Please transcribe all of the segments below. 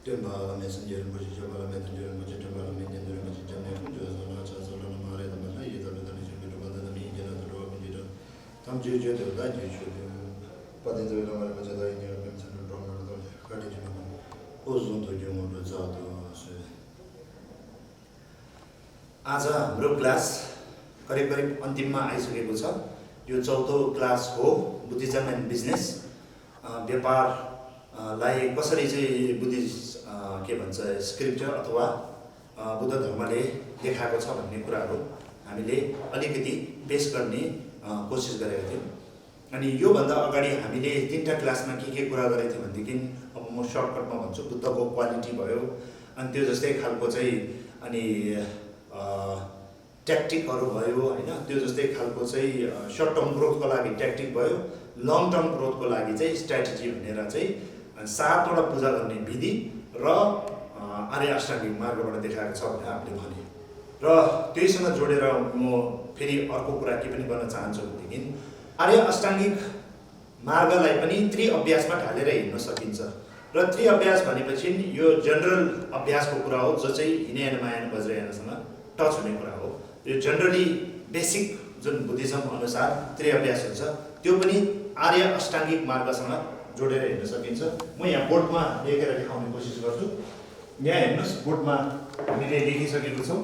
Tembala messenger buji jabala messenger buji tembala messenger buji jamne kunjo zona cha zona na mare da mala ye da da ni je do banda ni je da do buji da tam je je da je je padin je na mare bacha da ni ne san do na do ka de je na o zon to je mo do za do se आज हाम्रो class करिब करिब अन्तिममा आइसकेको छ। यो चौथो class हो बुद्धिज्म एन्ड बिजनेस। व्यापारलाई कसरी चाहिँ बुद्धिस्ट के भन्छ स्क्रिप्चर अथवा बुद्ध धर्मले देखाएको छ भन्ने कुराहरू हामीले अलिकति पेश गर्ने कोसिस गरेका थियौँ। अनि योभन्दा अगाडि हामीले तीनटा क्लासमा के कुरा गरेको थियौँ भनेदेखि अब म सर्टकटमा भन्छु, बुद्धको क्वालिटी भयो, अनि त्यो जस्तै खालको चाहिँ अनि ट्याक्टिकहरू भयो होइन, त्यो जस्तै खालको चाहिँ सर्ट टर्म ग्रोथको लागि ट्याक्टिक भयो, लङ टर्म ग्रोथको लागि चाहिँ स्ट्राटेजी भनेर चाहिँ 7वटा पूजा गर्ने विधि र आर्य अष्टाङ्गिक मार्गबाट देखाएको छ भनेर हामीले भने। र त्यहीसँग जोडेर म फेरि अर्को कुरा के पनि गर्न चाहन्छु भनेदेखि आर्य अष्टाङ्गिक मार्गलाई पनि त्रिअभ्यासमा ढालेर हिँड्न सकिन्छ। र त्रिअभ्यास भनेपछि यो जनरल अभ्यासको कुरा हो, जो चाहिँ हिनयान मायान वज्रयानसँग टच हुने कुरा हो। यो जनरली बेसिक जुन बुद्धिज्म अनुसार त्रिअभ्यास हुन्छ त्यो पनि आर्य अष्टाङ्गिक मार्गसँग जोडेर हिँड्न सकिन्छ। म यहाँ बोर्डमा लेखेर देखाउने कोसिस गर्छु। यहाँ हेर्नुहोस्, बोर्डमा हामीले लेखिसकेको छौँ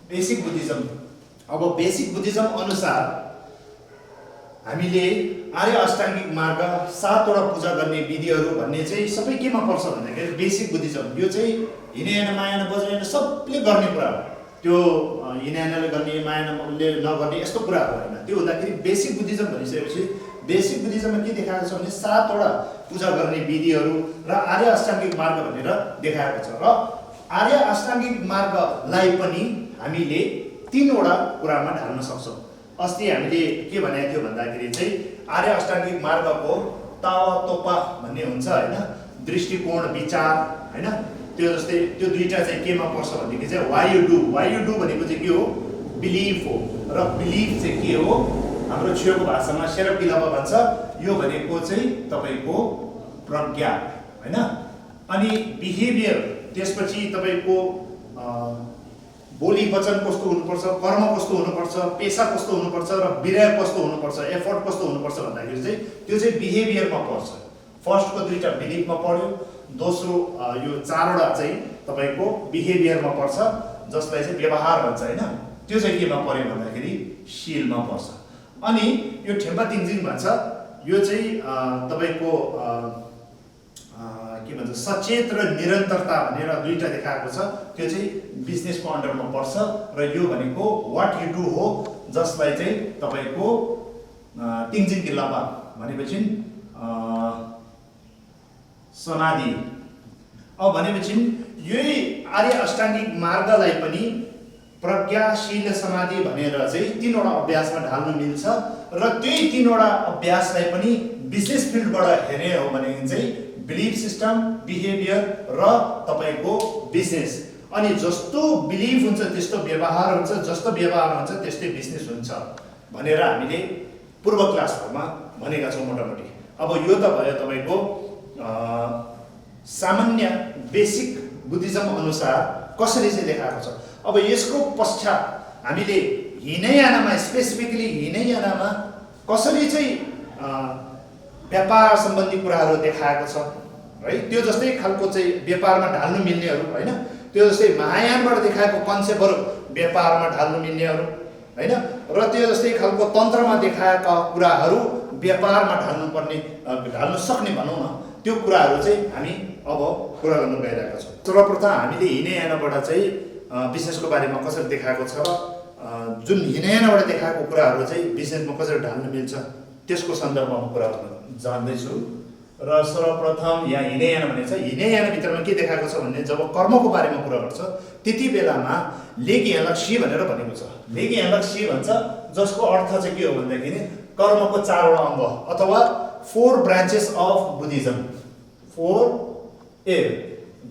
बेसिक बुद्धिज्म। अब बेसिक बुद्धिज्म अनुसार हामीले आर्य अष्टाङ्गिक मार्ग 7वटा पूजा गर्ने विधिहरू भन्ने चाहिँ सबै केमा पर्छ भन्दाखेरि बेसिक बुद्धिज्म। यो चाहिँ हिनयान मायान वज्रयान सबले गर्ने कुरा हो। त्यो हिनयानले गर्ने मायानले नगर्ने यस्तो कुराहरू होइन। त्यो हुँदाखेरि बेसिक बुद्धिज्म भनिसकेपछि बेसिक बुद्धिज्ममा के देखाएको छ भने 7वटा पूजा गर्ने विधिहरू र आर्य अष्टाङ्गिक मार्ग भनेर देखाएको छ। र आर्य अष्टाङ्गिक मार्गलाई पनि हामीले 3वटा कुरामा ढाल्न सक्छौँ। अस्ति हामीले के भनेको थियो भन्दाखेरि चाहिँ आर्य अष्टाङ्गिक मार्गको तावा तोपा भन्ने हुन्छ होइन, दृष्टिकोण विचार होइन, त्यो जस्तै त्यो दुईटा चाहिँ केमा पर्छ भनेदेखि चाहिँ वाइ यु डु भनेको चाहिँ के हो, बिलिफ हो। र बिलिफ चाहिँ के हो, हाम्रो छेउको भाषामा सेरपिलवा भन्छ। यो भनेको चाहिँ तपाईँको प्रज्ञा होइन। अनि बिहेभियर, त्यसपछि तपाईँको बोली वचन कस्तो हुनुपर्छ, कर्म कस्तो हुनुपर्छ, पेसा कस्तो हुनुपर्छ र विरय कस्तो हुनुपर्छ, एफर्ट कस्तो हुनुपर्छ भन्दाखेरि चाहिँ त्यो चाहिँ बिहेभियरमा पर्छ। फर्स्टको दुईटा बिलिफमा पर्यो, दोस्रो यो 4वटा चाहिँ तपाईँको बिहेभियरमा पर्छ, जसलाई चाहिँ व्यवहार भन्छ होइन। त्यो चाहिँ केमा पर्यो भन्दाखेरि शीलमा पर्छ। अनि यो ठेम्पा तिङजिङ भन्छ, यो चाहिँ तपाईँको के भन्छ सचेत र निरन्तरता भनेर दुईटा देखाएको छ। त्यो चाहिँ बिजनेसको अन्डरमा पर्छ। र यो भनेको वाट यु डु हो, जसलाई चाहिँ तपाईँको तिङजिङ किल्लापा भनेपछि समाधि। अब भनेपछि यही आर्य अष्टाङ्गिक मार्गलाई पनि प्रज्ञाशील समाधि भनेर चाहिँ 3वटा अभ्यासमा ढाल्नु मिल्छ। र त्यही 3वटा अभ्यासलाई पनि बिजनेस फिल्डबाट हेर्ने हो भनेदेखि चाहिँ बिलिफ सिस्टम, बिहेभियर र तपाईँको बिजनेस। अनि जस्तो बिलिफ हुन्छ त्यस्तो व्यवहार हुन्छ, जस्तो व्यवहार हुन्छ त्यस्तै बिजनेस हुन्छ भनेर हामीले पूर्व क्लासहरूमा भनेका छौँ मोटामोटी। अब यो त भयो तपाईँको सामान्य बेसिक बुद्धिज्म अनुसार कसरी चाहिँ देखाएको छ। अब यसको पश्चात हामीले हिनयानमा स्पेसिफिकली हिनयानमा कसरी चाहिँ व्यापार सम्बन्धी कुराहरू देखाएको छ है। त्यो जस्तै खालको चाहिँ व्यापारमा ढाल्नु मिल्नेहरू होइन, त्यो जस्तै महायानबाट देखाएको कन्सेप्टहरू व्यापारमा ढाल्नु मिल्नेहरू होइन, र त्यो जस्तै खालको तन्त्रमा देखाएका कुराहरू व्यापारमा ढाल्नु सक्ने भनौँ न, त्यो कुराहरू चाहिँ हामी अब कुरा गर्न गइरहेका छौँ। सर्वप्रथम हामीले हिनयानबाट चाहिँ बिजनेसको बारेमा कसरी देखाएको छ, जुन हिनयानबाट देखाएको कुराहरू चाहिँ बिजनेसमा कसरी ढाल्नु मिल्छ त्यसको सन्दर्भमा कुरा गर्न जान्दैछु। र सर्वप्रथम यहाँ हिनयान भनेको छ। हिनयानभित्रमा के देखाएको छ भने जब कर्मको बारेमा कुरा गर्छ त्यति बेलामा लेगी हेलक्सी भनेर भनेको छ। लेगी हेलक्सी भन्छ, जसको अर्थ चाहिँ के हो भन्दाखेरि कर्मको 4वटा अङ्ग अथवा 4 branches of Buddhism, 4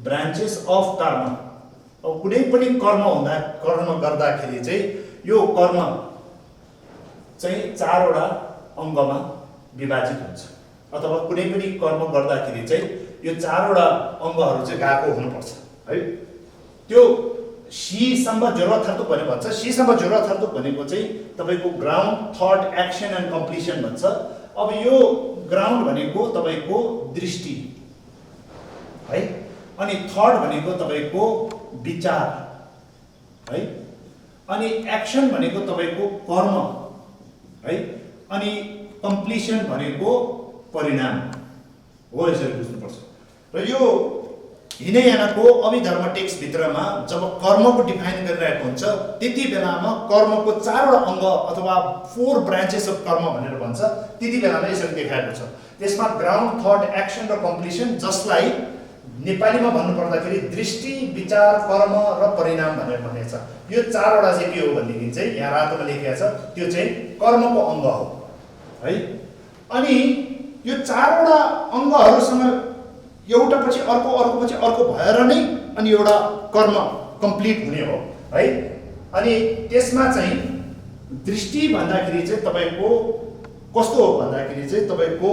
branches of कर्म। अब कुनै पनि कर्म गर्दाखेरि चाहिँ यो कर्म चाहिँ 4वटा अङ्गमा विभाजित हुन्छ, अथवा कुनै पनि कर्म गर्दाखेरि चाहिँ यो चारवटा अङ्गहरू चाहिँ गएको हुनुपर्छ है। त्यो सी-सम्म जरुरतार्थक भने भन्छ। सी-सम्म जरुरतार्थक भनेको चाहिँ तपाईँको ground, thought, action and completion भन्छ। अब यो ग्राउन्ड भनेको तपाईँको दृष्टि है, अनि थट भनेको तपाईँको विचार है, अनि एक्सन भनेको तपाईँको कर्म है, अनि कम्प्लिसन भनेको परिणाम हो। यसरी बुझ्नुपर्छ। र यो हिनयानाको अभिधर्म टेक्स्टभित्रमा जब कर्मको डिफाइन गरिरहेको हुन्छ त्यति बेलामा कर्मको चारवटा अङ्ग अथवा 4 ब्रान्चेस अफ कर्म भनेर भन्छ। त्यति बेलामा यसरी देखाएको छ। त्यसमा ग्राउन्ड, थट, एक्सन र कम्प्लिसन, जसलाई नेपालीमा भन्नुपर्दाखेरि दृष्टि, विचार, कर्म र परिणाम भनेर भनिएको छ। यो चारवटा चाहिँ के हो भनेदेखि चाहिँ यहाँ रातोमा लेखिएको छ, त्यो चाहिँ कर्मको अङ्ग हो है। अनि यो चारवटा अङ्गहरूसँग एउटा पछि अर्को, अर्को पछि अर्को भएर नै अनि एउटा कर्म कम्प्लिट हुने हो है। अनि त्यसमा चाहिँ दृष्टि भन्दाखेरि चाहिँ तपाईँको कस्तो हो भन्दाखेरि चाहिँ तपाईँको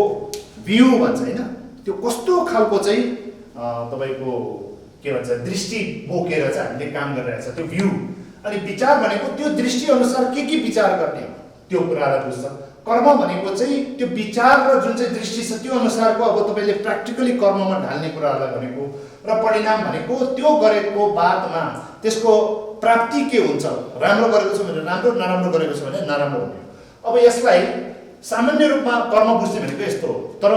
भ्यू भन्छ होइन, त्यो कस्तो खालको चाहिँ तपाईँको के भन्छ दृष्टि बोकेर चाहिँ हामीले काम गरिरहेछ त्यो भ्यू। अनि विचार भनेको त्यो दृष्टि अनुसार के विचार गर्ने हो त्यो कुरालाई बुझ्छ। कर्म भनेको चाहिँ त्यो विचार र जुन चाहिँ दृष्टि छ त्यो अनुसारको अब तपाईँले प्र्याक्टिकली कर्ममा ढाल्ने कुराहरूलाई भनेको। र परिणाम भनेको त्यो गरेको बादमा त्यसको प्राप्ति के हुन्छ, राम्रो गरेको छ भने राम्रो, नराम्रो गरेको छ भने नराम्रो हुने। अब यसलाई सामान्य रूपमा कर्म बुझ्ने भनेको यस्तो हो। तर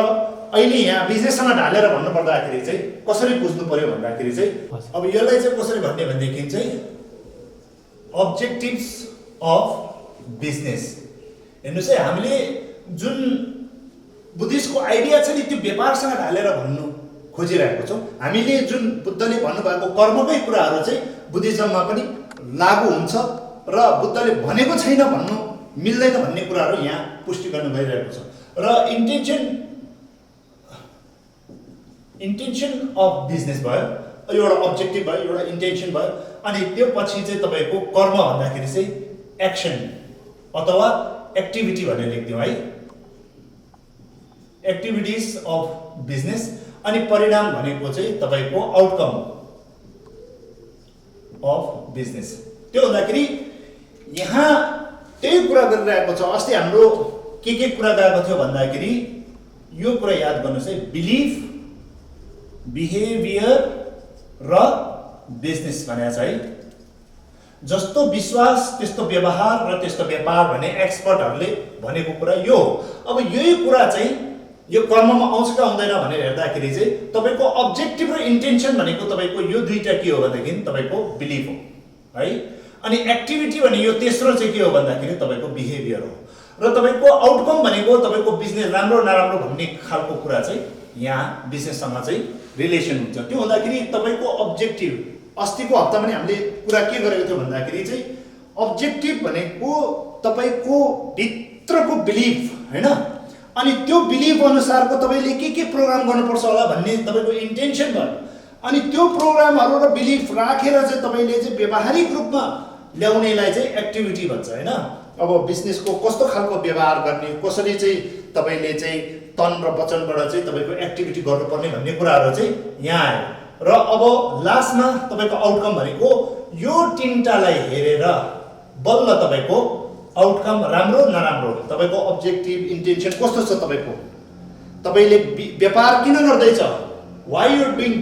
अहिले यहाँ बिजनेससँग ढालेर भन्नुपर्दाखेरि चाहिँ कसरी बुझ्नु पर्यो भन्दाखेरि चाहिँ अब यसलाई चाहिँ कसरी भन्ने भनेदेखि चाहिँ अब्जेक्टिभ्स अफ बिजनेस। हेर्नुहोस् है, हामीले जुन बुद्धिस्टको आइडिया छ नि त्यो व्यापारसँग ढालेर भन्नु खोजिरहेको छौँ। हामीले जुन बुद्धले भन्नुभएको कर्मकै कुराहरू चाहिँ बुद्धिज्ममा पनि लागू हुन्छ र बुद्धले भनेको छैन भन्नु मिल्दैन भन्ने कुराहरू यहाँ पुष्टि गर्नु भइरहेको छ। र इन्टेन्सन अफ बिजनेस भयो, एउटा अब्जेक्टिभ भयो, एउटा इन्टेन्सन भयो। अनि त्यो पछि चाहिँ तपाईँको कर्म भन्दाखेरि चाहिँ एक्सन अथवा एक्टिभिटी भनेर लेख्दिउँ है, एक्टिभिटिज अफ बिजनेस। अनि परिणाम भनेको चाहिँ तपाईँको आउटकम अफ बिजनेस। त्यो भन्दाखेरि यहाँ त्यही कुरा गरिरहेको छ। अस्ति हाम्रो के कुरा गएको थियो भन्दाखेरि यो कुरा याद गर्नुहोस् है, बिलिफ, बिहेभियर र बिजनेस भनेको छ है। जस्तो विश्वास त्यस्तो व्यवहार र त्यस्तो व्यापार भन्ने एक्सपर्टहरूले भनेको कुरा यो हो। अब यही कुरा चाहिँ यो कर्ममा आउँछ कि आउँदैन भनेर हेर्दाखेरि चाहिँ तपाईँको अब्जेक्टिभ र इन्टेन्सन भनेको तपाईँको यो दुईटा के हो भन्दाखेरि तपाईँको बिलिफ हो है। अनि एक्टिभिटी भने यो तेस्रो चाहिँ के हो भन्दाखेरि तपाईँको बिहेभियर हो। र तपाईँको आउटकम भनेको तपाईँको बिजनेस राम्रो नराम्रो भन्ने खालको कुरा चाहिँ यहाँ बिजनेससँग चाहिँ रिलेसन हुन्छ। त्यो हुँदाखेरि तपाईँको अब्जेक्टिभ, अस्तिको हप्ता पनि हामीले कुरा के गरेको थियो भन्दाखेरि चाहिँ अब्जेक्टिभ भनेको तपाईँको भित्रको बिलिफ होइन। अनि त्यो बिलिफ अनुसारको तपाईँले के प्रोग्राम गर्नुपर्छ होला भन्ने तपाईँको इन्टेन्सन भयो। अनि त्यो प्रोग्रामहरू र बिलिफ राखेर चाहिँ तपाईँले चाहिँ व्यावहारिक रूपमा ल्याउनेलाई चाहिँ एक्टिभिटी भन्छ होइन। अब बिजनेसको कस्तो खालको व्यवहार गर्ने, कसरी चाहिँ तपाईँले चाहिँ तन र वचनबाट चाहिँ तपाईँको एक्टिभिटी गर्नुपर्ने भन्ने कुराहरू चाहिँ यहाँ आयो। र अब लास्टमा तपाईँको आउटकम भनेको यो तिनटालाई हेरेर बल्ल तपाईँको आउटकम राम्रो नराम्रो, तपाईँको अब्जेक्टिभ इन्टेन्सन कस्तो छ, तपाईँले व्यापार किन गर्दैछ, वाइ युर डुइङ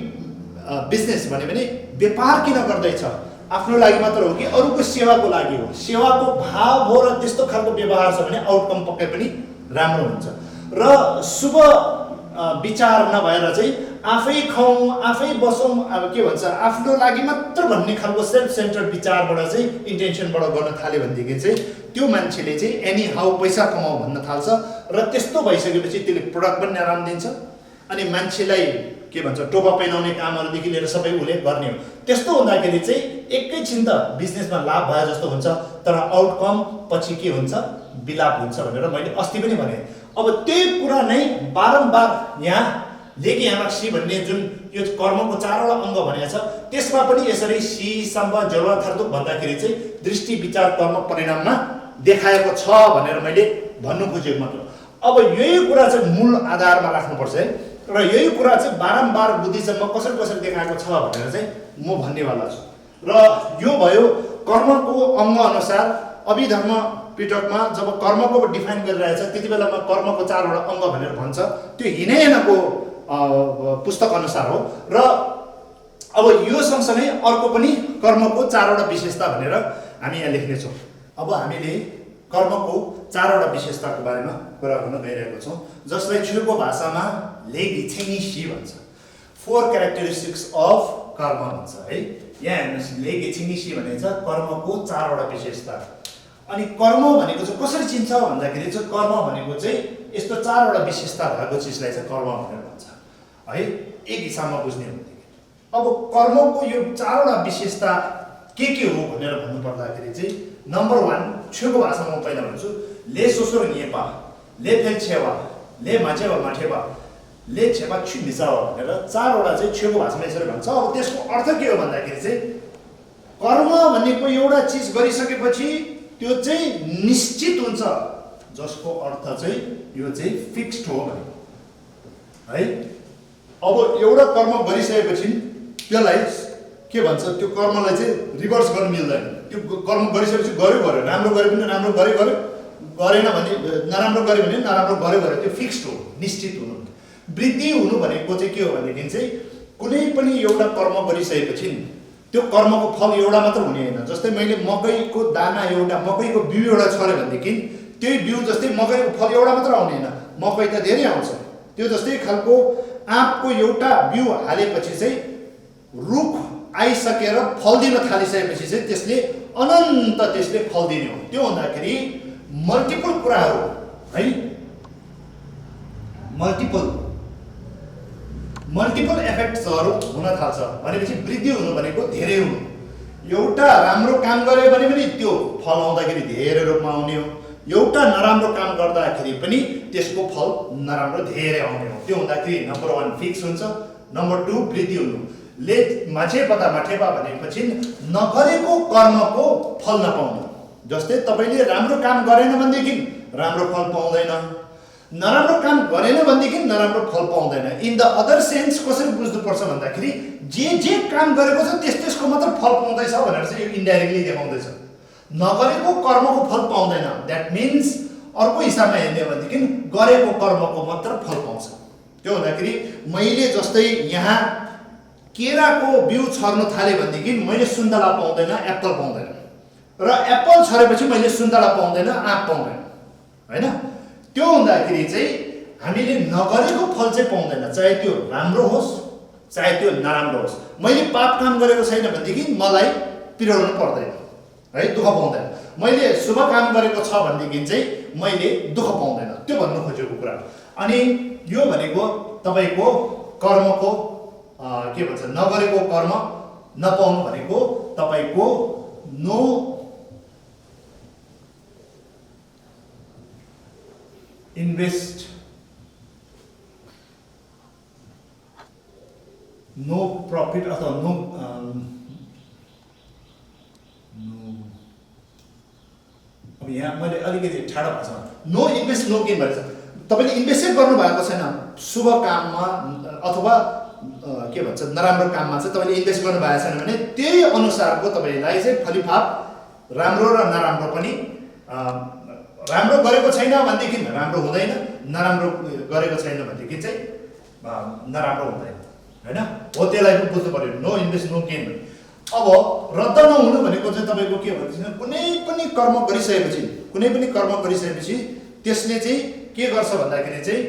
बिजनेस भन्यो भने व्यापार किन गर्दैछ, आफ्नो लागि मात्र हो कि अरूको सेवाको लागि हो, सेवाको भाव हो र त्यस्तो खालको व्यवहार छ भने आउटकम पक्कै पनि राम्रो हुन्छ। र शुभ विचार नभएर चाहिँ आफै खाउँ आफै बसौँ, अब के भन्छ आफ्नो लागि मात्र भन्ने खालको सेल्फ सेन्टर्ड विचारबाट चाहिँ इन्टेन्सनबाट गर्न थाल्यो भनेदेखि चाहिँ त्यो मान्छेले चाहिँ एनी हाउ पैसा कमाऊ भन्न थाल्छ। र त्यस्तो भइसकेपछि त्यसले प्रडक्ट पनि नराम्रो दिन्छ। अनि मान्छेलाई के भन्छ टोपा पहिनाउने कामहरूदेखि लिएर सबै उसले गर्ने हो। त्यस्तो हुँदाखेरि चाहिँ एकैछिन त बिजनेसमा लाभ भए जस्तो हुन्छ, तर आउटकम पछि के हुन्छ, विलाप हुन्छ भनेर मैले अस्ति पनि भने। अब त्यही कुरा नै बारम्बार यहाँ लेके यहाँ सी भन्ने जुन यो कर्मको चारवटा अङ्ग भनेको छ त्यसमा पनि यसरी सीसम्म जरुरतार्थक भन्दाखेरि चाहिँ दृष्टि, विचार, कर्म, परिणाममा देखाएको छ भनेर मैले भन्नु खोजेको मतलब। अब यही कुरा चाहिँ मूल आधारमा राख्नुपर्छ है। र यही कुरा चाहिँ बारम्बार बुद्धिज्ममा कसरी कसरी देखाएको छ भनेर चाहिँ म भन्नेवाला छु। र यो भयो कर्मको अङ्ग अनुसार अभिधर्म पिटकमा जब कर्मको डिफाइन गरिरहेछ त्यति बेलामा कर्मको 4वटा अङ्ग भनेर भन्छ, त्यो हिनैनको पुस्तक अनुसार हो। र अब यो सँगसँगै अर्को पनि कर्मको 4वटा विशेषता भनेर हामी यहाँ लेख्नेछौँ। अब हामीले कर्मको 4वटा विशेषताको बारेमा कुरा गर्न गइरहेको छौँ, जसलाई छुको भाषामा लेगिछेनिसी भन्छ। 4 क्यारेक्टरिस्टिक्स अफ कर्म भन्छ है। यहाँ हेर्नुहोस्, लेगिछेनिसी भनेको छ कर्मको 4वटा विशेषता। अनि कर्म भनेको चाहिँ कसरी चिन्छ भन्दाखेरि चाहिँ कर्म भनेको चाहिँ यस्तो 4वटा विशेषता भएको चिजलाई चाहिँ कर्म भनेर भन्छ है, एक हिसाबमा बुझ्ने हो। अब कर्मको यो 4वटा विशेषता के हो भनेर भन्नु पर्दाखेरि चाहिँ नम्बर 1 छुको भाषामा म पहिला भन्छु, ले सोसो निएपा, ले फेल छेवा, ले माछेवा माठेवा, ले छेपा छुनिसावा भनेर 4वटा चाहिँ छुको भाषामा यसरी भन्छ। अब त्यसको अर्थ के हो भन्दाखेरि चाहिँ कर्म भनेको एउटा चिज गरिसकेपछि त्यो चाहिँ निश्चित हुन्छ, जसको अर्थ चाहिँ यो चाहिँ फिक्स्ड हो भनेको है। अब एउटा कर्म गरिसकेपछि त्यसलाई के भन्छ, त्यो कर्मलाई चाहिँ रिभर्स गर्न मिल्दैन। त्यो कर्म गरिसकेपछि गर्यो, राम्रो गरे पनि राम्रो गर्यो, गरेन भने नराम्रो गर्यो भने नराम्रो गर्यो, त्यो फिक्स्ड हो, निश्चित हुनु। वृद्धि हुनु भनेको चाहिँ के हो भनेदेखि चाहिँ कुनै पनि एउटा कर्म गरिसकेपछि त्यो कर्मको फल एउटा मात्र हुने होइन। जस्तै मैले मकैको दाना एउटा, मकैको बिउ एउटा छर्यो भनेदेखि त्यही बिउ जस्तै मकैको फल एउटा मात्र आउने होइन, मकै त धेरै आउँछ। त्यो जस्तै खालको आँपको एउटा बिउ हालेपछि चाहिँ रुख आइसकेर फल दिन थालिसकेपछि चाहिँ त्यसले अनन्त त्यसले फल दिने हो। त्यो हुँदाखेरि मल्टिपल कुराहरू है, मल्टिपल इफेक्ट्सहरू हुन थाल्छ भनेपछि वृद्धि हुनु भनेको धेरै हुनु। एउटा राम्रो काम गरे भने पनि त्यो फल आउँदाखेरि धेरै रूपमा आउने हो, एउटा नराम्रो काम गर्दाखेरि पनि त्यसको फल नराम्रो धेरै आउने हो। त्यो हुँदाखेरि नम्बर 1 फिक्स हुन्छ, नम्बर 2 वृद्धि हुनु। ले माछे पता माठेपा भनेपछि नगरेको कर्मको फल नपाउनु। जस्तै तपाईँले राम्रो काम गरेन भनेदेखि राम्रो फल पाउँदैन, नराम्रो काम गरेन भनेदेखि नराम्रो फल पाउँदैन। इन द अदर सेन्स कसरी बुझ्नुपर्छ भन्दाखेरि जे काम गरेको छ त्यसको मात्र फल पाउँदैछ भनेर चाहिँ यो इन्डाइरेक्टली देखाउँदैछ। नगरेको कर्मको फल पाउँदैन, द्याट मिन्स अर्को हिसाबमा हेर्ने हो भनेदेखि गरेको कर्मको मात्र फल पाउँछ। त्यो हुँदाखेरि मैले जस्तै यहाँ केराको बिउ छर्न थालेँ भनेदेखि मैले सुन्तला पाउँदैन, एप्पल पाउँदैन, र एप्पल छरेपछि मैले सुन्तला पाउँदैन, आँप पाउँदैन होइन। त्यो हुँदाखेरि चाहिँ हामीले नगरेको फल चाहिँ पाउँदैन, चाहे त्यो राम्रो होस् चाहे त्यो नराम्रो होस्। मैले पाप काम गरेको छैन भनेदेखि मलाई पिरोल्नु पर्दैन है, दुःख पाउँदैन। मैले शुभ काम गरेको छ भनेदेखि चाहिँ मैले दुःख पाउँदैन, त्यो भन्नु खोजेको कुरा। अनि यो भनेको तपाईँको कर्मको के भन्छ, नगरेको कर्म नपाउनु भनेको तपाईँको नो इन्भेस्ट, नो प्रफिट अथवा नो अब यहाँ मैले अलिकति ठाडो भाषामा नो इन्भेस्ट नो गेन भनेको छ। तपाईँले इन्भेस्टै गर्नु भएको छैन शुभ काममा अथवा के भन्छ नराम्रो काममा चाहिँ तपाईँले इन्भेस्ट गर्नु भएको छैन भने त्यही अनुसारको तपाईँलाई चाहिँ फलिफाप राम्रो र नराम्रो पनि, राम्रो गरेको छैन भनेदेखि राम्रो हुँदैन, नराम्रो गरेको छैन भनेदेखि चाहिँ नराम्रो हुँदैन होइन। हो त्यसलाई पनि बुझ्नु पर्यो, नो इन्भेस्ट नो गेन। अब रद्द नहुनु भनेको चाहिँ तपाईँको के भन्छ, कुनै पनि कर्म गरिसकेपछि त्यसले चाहिँ के गर्छ भन्दाखेरि चाहिँ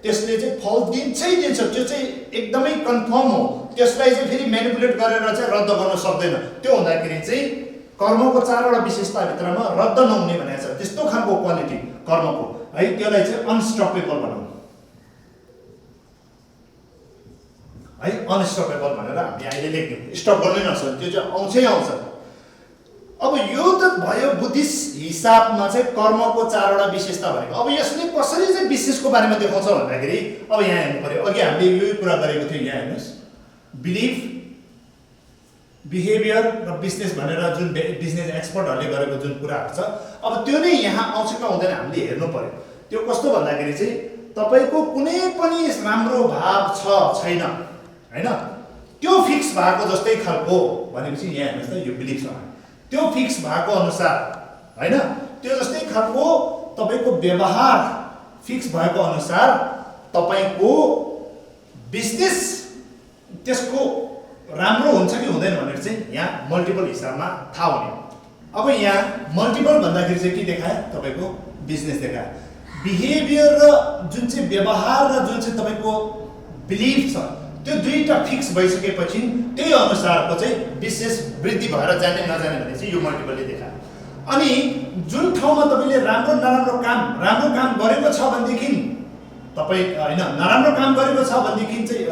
त्यसले चाहिँ फल दिन्छै दिन्छ, त्यो चाहिँ एकदमै कन्फर्म हो। त्यसलाई चाहिँ फेरि म्यानिपुलेट गरेर चाहिँ रद्द गर्न सक्दैन। त्यो हुँदाखेरि चाहिँ कर्मको 4वटा विशेषताभित्रमा रद्द नहुने भनेको छ, त्यस्तो खालको क्वालिटी कर्मको है, त्यसलाई चाहिँ अनस्टपेबल भनौँ है, अनस्टपेबल भनेर हामी अहिले लेख्यौँ, स्टप गर्नै नसक्छ, त्यो चाहिँ आउँछै आउँछ। अब यो त भयो बुद्धिस्ट हिसाबमा चाहिँ कर्मको 4वटा विशेषता भनेको। अब यसले कसरी चाहिँ बिजनेसको बारेमा देखाउँछ भन्दाखेरि अब यहाँ हेर्नु पर्यो, अघि हामीले यही कुरा गरेको थियौँ। यहाँ हेर्नुहोस्, बिलिफ, बिहेभियर र बिजनेस भनेर जुन बिजनेस एक्सपर्टहरूले गरेको जुन कुराहरू छ, अब त्यो नै यहाँ आउँछ कि आउँदैन हामीले हेर्नु पर्यो। त्यो कस्तो भन्दाखेरि चाहिँ तपाईको कुनै पनि राम्रो भाव छ छैन हैन, त्यो फिक्स भएको जस्तै खालको भनेपछि यहाँ हेर्नुस् त, यो बिलिफ छ त्यो फिक्स भएको अनुसार हैन, त्यो जस्तै खालको तपाईको व्यवहार फिक्स भएको अनुसार तपाईको बिजनेस त्यसको राम्रो हुन्छ कि हुँदैन भनेर चाहिँ यहाँ मल्टिपल हिसाबमा थाहा हुने। अब यहाँ मल्टिपल भन्दाखेरि चाहिँ के देखायो, तपाईको बिजनेस देखायो। बिहेभियर र जुन चाहिँ व्यवहार र जुन चाहिँ तपाईको बिलिफ छ त्यो दुईटा फिक्स भइसकेपछि त्यही अनुसारको चाहिँ विशेष वृद्धि भएर जाने नजाने भने चाहिँ यो मल्टिपलले देखायो। अनि जुन ठाउँमा तपाईले राम्रो नराम्रो काम गरेको छ भनेदेखि तपाईँ हैन, नराम्रो काम गरेको छ भनेदेखि चाहिँ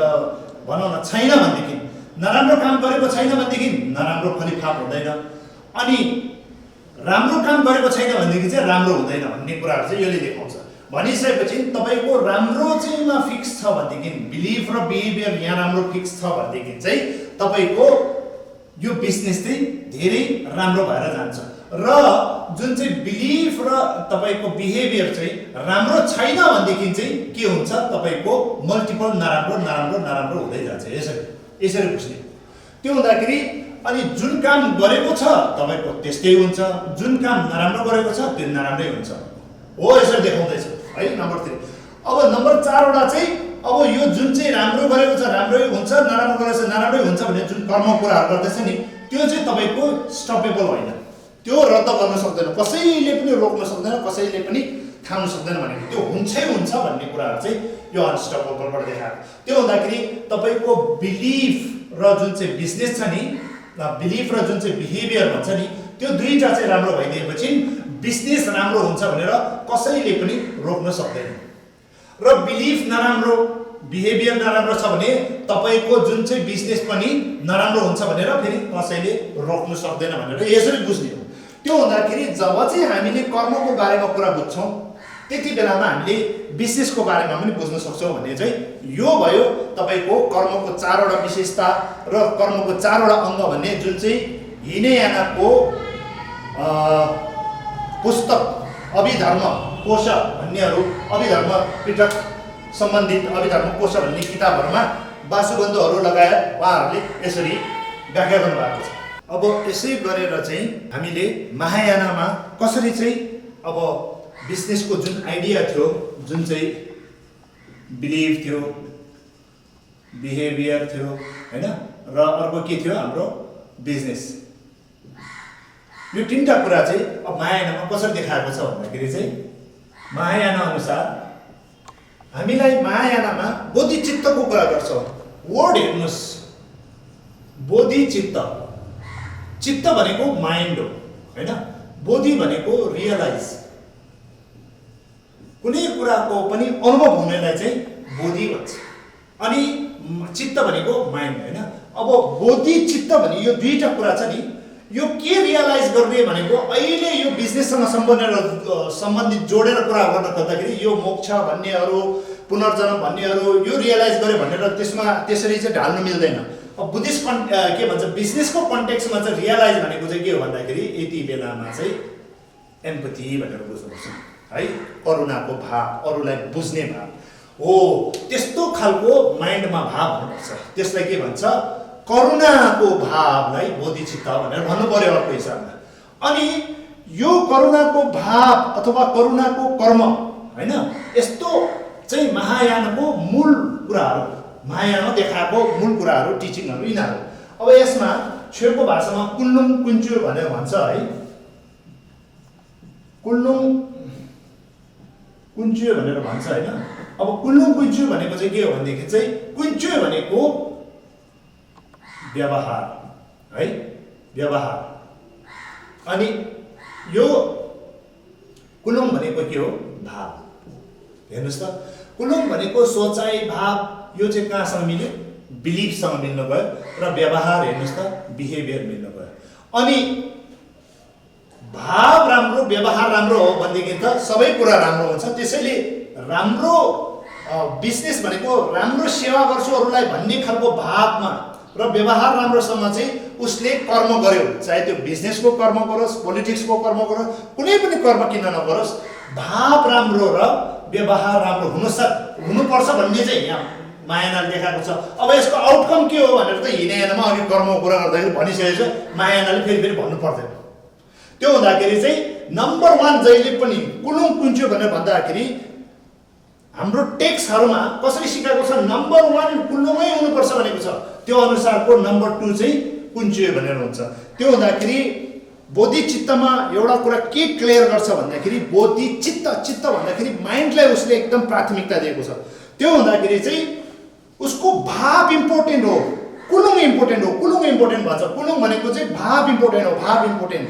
भनौँ न छैन भनेदेखि, नराम्रो काम गरेको छैन भनेदेखि नराम्रो फलिफाप हुँदैन, अनि राम्रो काम गरेको छैन भनेदेखि चाहिँ राम्रो हुँदैन भन्ने कुराहरू चाहिँ यसले देखाउँछ। भनिसकेपछि तपाईको राम्रो चाहिँमा फिक्स छ भनेदेखि, बिलिफ र बिहेभियर यहाँ राम्रो फिक्स छ भनेदेखि चाहिँ तपाईको यो बिजनेस चाहिँ धेरै राम्रो भएर जान्छ। र जुन चाहिँ बिलिफ र तपाईको बिहेभियर चाहिँ राम्रो छैन भनेदेखि चाहिँ के हुन्छ, तपाईको मल्टिपल नराम्रो नराम्रो नराम्रो हुँदै जान्छ। यसरी बुझ्ने। त्यो हुँदाखेरि अनि जुन काम गरेको छ तपाईको त्यस्तै हुन्छ, जुन काम नराम्रो गरेको छ त्यो नराम्रै हुन्छ हो, यसरी देखाउँदैछ है। नम्बर 3। अब नम्बर 4 वटा चाहिँ अब यो जुन चाहिँ राम्रो गरेको छ राम्रै हुन्छ, नराम्रो गरेको छ नराम्रै हुन्छ भन्ने जुन कर्म कुराहरू गर्दैछ नि त्यो चाहिँ तपाईको स्टपेबल होइन, त्यो रद्द गर्न सक्दैन, कसैले पनि रोक्न सक्दैन, कसैले पनि थाम्न सक्दैन भनेको त्यो हुन्छै हुन्छ भन्ने कुराहरू चाहिँ यो अनस्टपेबलबाट देखाएको। त्यो हुँदाखेरि तपाईको बिलिफ र जुन चाहिँ बिजनेस छ नि, बिलिफ र जुन चाहिँ बिहेभियर भन्छ नि त्यो दुईटा चाहिँ राम्रो भइदिएपछि बिजनेस राम्रो हुन्छ भनेर कसैले पनि रोक्न सक्दैन। र बिलिफ नराम्रो बिहेभियर नराम्रो छ भने तपाईको जुन चाहिँ बिजनेस पनि नराम्रो हुन्छ भनेर फेरि कसैले रोक्न सक्दैन भनेर यसरी बुझ्ने हो। त्यो हुँदाखेरि जब चाहिँ हामीले कर्मको बारेमा कुरा बुझ्छौँ त्यति बेलामा हामीले बिजनेसको बारेमा पनि बुझ्न सक्छौँ भन्ने चाहिँ यो भयो तपाईको कर्मको 4 वटा विशेषता र कर्मको 4 वटा अङ्ग भन्ने जुन चाहिँ हिनयानाको पुस्तक अभिधर्म कोश भन्नेहरू, अभिधर्म पिटक सम्बन्धित अभिधर्म कोश भन्ने किताबहरूमा वासुबन्धुहरू लगायत उहाँहरूले यसरी व्याख्या गर्नुभएको छ। अब यसै गरेर चाहिँ हामीले महायानामा कसरी चाहिँ अब बिजनेसको जुन आइडिया थियो, जुन चाहिँ बिलिफ थियो, बिहेभियर थियो हैन, र अर्को के थियो हाम्रो बिजनेस, यो तीनटा कुरा चाहिँ अब महायानामा कसरी देखाएको छ भन्दाखेरि चाहिँ महायाना अनुसार हामीलाई महायानामा बोधिचित्तको कुरा गर्छ। वर्ड हेर्नुस्, बोधिचित्त, चित्त भनेको माइन्ड हो हैन, बोधि भनेको रियलाइज, कुनै कुराको पनि अनुभव हुनेलाई चाहिँ बोधि भन्छ, अनि चित्त भनेको माइन्ड हैन। अब बोधि चित्त भने यो दुईटा कुरा छ नि, यो के रियलाइज गर्ने भनेको अहिले यो बिजनेससँग सम्बन्धित जोडेर कुरा गर्न खोज्दाखेरि यो मोक्ष भन्नेहरू, पुनर्जन्म भन्नेहरू यो रियलाइज गर्यो भनेर त्यसमा त्यसरी चाहिँ ढाल्नु मिल्दैन। अब बुद्धिस्ट के भन्छ बिजनेसको कन्टेक्स्टमा चाहिँ रियलाइज भनेको चाहिँ के हो भन्दाखेरि यति बेलामा चाहिँ एम्पथी भनेर बुझ्नुपर्छ है, करुणाको भाव, अरूलाई बुझ्ने भाव हो, त्यस्तो खालको माइन्डमा भाव हुनुपर्छ। त्यसलाई के भन्छ, करुणाको भावलाई बोधिचित्त भनेर भन्नु पर्यो अर्को हिसाबमा। अनि यो करुणाको भाव अथवा करुणाको कर्म हैन, यस्तो चाहिँ महायानको मूल कुराहरू, महायानमा देखाएको मूल कुराहरू, टिचिङहरू यिनीहरू। अब यसमा छेउको भाषामा कुल्लुङ कुन्चु भनेर भन्छ है, कुल्लुङ कुन्चु भनेर भन्छ हैन। अब कुल्लुङ कुन्चु भनेको चाहिँ के हो भनेदेखि चाहिँ कुन्चु भनेको व्यवहार है, व्यवहार, अनि यो कुलुङ भनेको के हो, भाव। हेर्नुस् त, कुलुङ भनेको सोचाइ भाव, यो चाहिँ कहाँसँग मिल्यो, बिलिफसँग मिल्न गयो, र व्यवहार हेर्नुस् त बिहेभियर मिल्न गयो। अनि भाव राम्रो व्यवहार राम्रो हो भनेदेखि त सबै कुरा राम्रो हुन्छ। त्यसैले राम्रो बिजनेस भनेको राम्रो सेवा गर्छु अरूलाई भन्ने खालको भावमा र व्यवहार राम्रोसँग चाहिँ उसले कर्म गर्यो, चाहे त्यो बिजनेसको कर्म गरोस्, पोलिटिक्सको कर्म गरोस्, कुनै पनि कर्म किन नगरोस्, भाव राम्रो र व्यवहार राम्रो हुनुपर्छ भन्ने चाहिँ यहाँ महायानले देखाएको छ। अब यसको आउटकम के हो भनेर त हिनायानमा अघि कर्मको कुरा गर्दाखेरि भनिसकेको छ, महायानले फेरि भन्नु पर्दैन। त्यो हुँदाखेरि चाहिँ नम्बर 1 जहिले पनि कुलुङ कुन्च्यो भनेर भन्दाखेरि हाम्रो टेक्स्टहरुमा कसरी सिकाएको छ नम्बर 1 कुलुङै हुनुपर्छ भनेको छ, त्यो अनुसारको नम्बर 2 चाहिँ कुन्च्यो भनेर हुन्छ। त्यो हुँदाखेरि बोधिचित्तमा एउटा कुरा के क्लियर गर्छ भन्दाखेरि बोधिचित्त भन्दाखेरि माइन्डलाई उसले एकदम प्राथमिकता दिएको छ। त्यो हुँदाखेरि चाहिँ उसको भाव इम्पोर्टेन्ट हो, कुलुङ इम्पोर्टेन्ट हो। कुलुङ इम्पोर्टेन्ट भन्छ, कुलुङ भनेको चाहिँ भाव इम्पोर्टेन्ट हो, भाव इम्पोर्टेन्ट।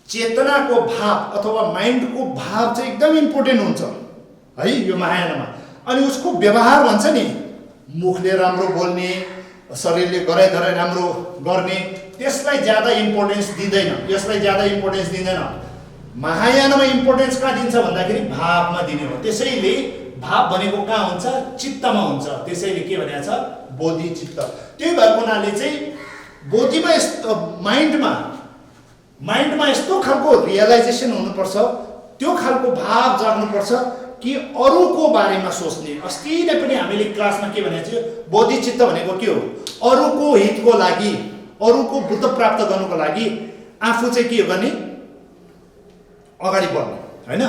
चेतनाको भाव अथवा माइन्डको भाव चाहिँ एकदम इम्पोर्टेन्ट हुन्छ है यो महायानमा। अनि उसको व्यवहार भन्छ नि, मुखले राम्रो बोल्ने, शरीरले गराइ धराइ राम्रो गर्ने, त्यसलाई ज्यादा इम्पोर्टेन्स दिँदैन, यसलाई ज्यादा इम्पोर्टेन्स दिँदैन। महायानमा इम्पोर्टेन्स कहाँ दिन्छ भन्दाखेरि भावमा दिने हो। त्यसैले भाव भनेको कहाँ हुन्छ, चित्तमा हुन्छ। त्यसैले के भनेको छ बोधिचित्त। त्यही भएको हुनाले चाहिँ बोधिमा यस्तो माइन्डमा यस्तो खालको रियलाइजेसन हुनुपर्छ, त्यो खालको भाव जाग्नुपर्छ कि अरूको बारेमा सोच्ने। अस्ति नै पनि हामीले क्लासमा के भनेको थियो, बोधिचित्त भनेको के हो, अरूको हितको लागि, अरूको बुद्ध प्राप्त गर्नुको लागि आफू चाहिँ के गर्ने, अगाडि बढ्नु हैन।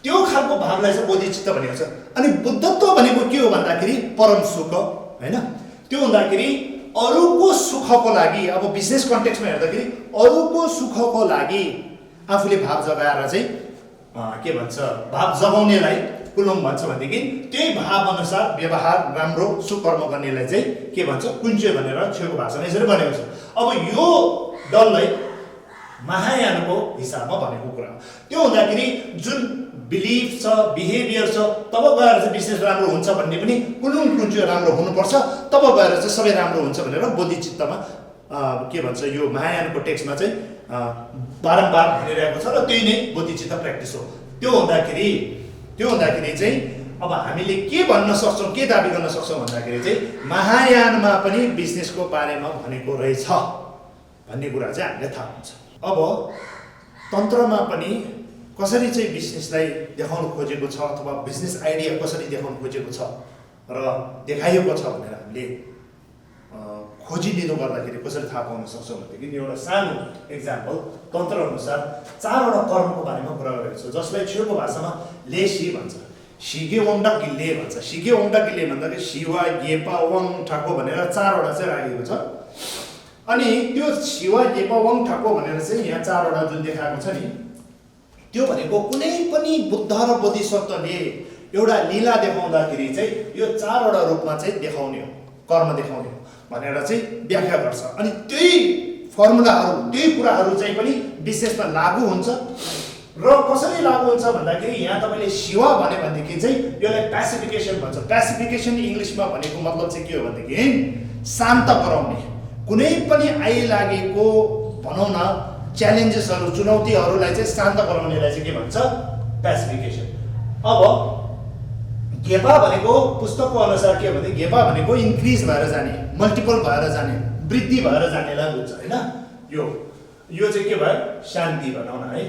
त्यो खालको भावलाई चाहिँ बोधिचित्त भनेको छ। अनि बुद्धत्व भनेको के हो भन्दाखेरि परम सुख हैन। त्यो हुँदाखेरि अरूको सुखको लागि, अब बिजनेस कन्टेक्स्टमा हेर्दाखेरि अरूको सुखको लागि आफूले भाव जगाएर चाहिँ के भन्छ, भाव जगाउनेलाई कुलुङ भन्छ भनेदेखि त्यही भाव अनुसार व्यवहार राम्रो सुकर्म गर्नेलाई चाहिँ के भन्छ कुन्च्यो भनेर छेउको भाषामा यसरी भनेको छ। अब यो डल्लै महायानको हिसाबमा भनेको कुरा हो। त्यो हुँदाखेरि जुन बिलिफ छ, बिहेभियर छ, तब गएर चाहिँ बिजनेस राम्रो हुन्छ भन्ने पनि कुलुङ कुन्च्यो राम्रो हुनुपर्छ, तब गएर चाहिँ सबै राम्रो हुन्छ भनेर बोधिचित्तमा के भन्छ यो महायानको टेक्स्टमा चाहिँ बारम्बार भनिरहेको छ र त्यही नै बोधिचित्त प्र्याक्टिस हो। त्यो हुँदाखेरि चाहिँ अब हामीले के भन्न सक्छौँ, के दाबी गर्न सक्छौँ भन्दाखेरि चाहिँ महायानमा पनि बिजनेसको बारेमा भनेको रहेछ भन्ने कुरा चाहिँ हामीले थाहा हुन्छ। अब तन्त्रमा पनि कसरी चाहिँ बिजनेसलाई देखाउन खोजेको छ अथवा बिजनेस आइडिया कसरी देखाउन खोजेको छ र देखाइएको छ भनेर हामीले खोजिदिनु गर्दाखेरि कसरी थाहा पाउन सक्छौँ भनेदेखि एउटा सानो एक्जाम्पल तन्त्र अनुसार 4वटा कर्मको बारेमा कुरा गरेको छ, जसलाई छेउको भाषामा लेसी भन्छ, सिगे वङडा गिल्ले भन्छ। सिगे वङडा गिल्ले भन्दाखेरि शिवा गेपा वङ ठाको भनेर 4वटा चाहिँ राखेको छ। अनि त्यो शिवा गेपा वङ ठाको भनेर चाहिँ यहाँ 4वटा जुन देखाएको छ नि, त्यो भनेको कुनै पनि बुद्ध र बोधिसत्वले एउटा लीला देखाउँदाखेरि चाहिँ यो 4वटा रूपमा चाहिँ देखाउने हो, कर्म देखाउने हो भनेर चाहिँ व्याख्या गर्छ। अनि त्यही फर्मुलाहरू, त्यही कुराहरू चाहिँ पनि विशेषमा लागू हुन्छ। र कसरी लागू हुन्छ भन्दाखेरि यहाँ तपाईँले शिवा भने भनेदेखि चाहिँ यसलाई प्यासिफिकेसन भन्छ। प्यासिफिकेसन इङ्ग्लिसमा भनेको मतलब चाहिँ के हो भनेदेखि शान्त गराउने, कुनै पनि आइलागेको भनौँ न च्यालेन्जेसहरू, चुनौतीहरूलाई चाहिँ शान्त गराउनेलाई चाहिँ के भन्छ प्यासिफिकेसन। अब गेपा भनेको पुस्तकको अनुसार के भने गेपा भनेको इन्क्रिज भएर जाने, मल्टिपल भएर जाने, वृद्धि भएर जानेलाई बुझ्छ हैन। यो चाहिँ के भयो शान्ति भनौँ न है,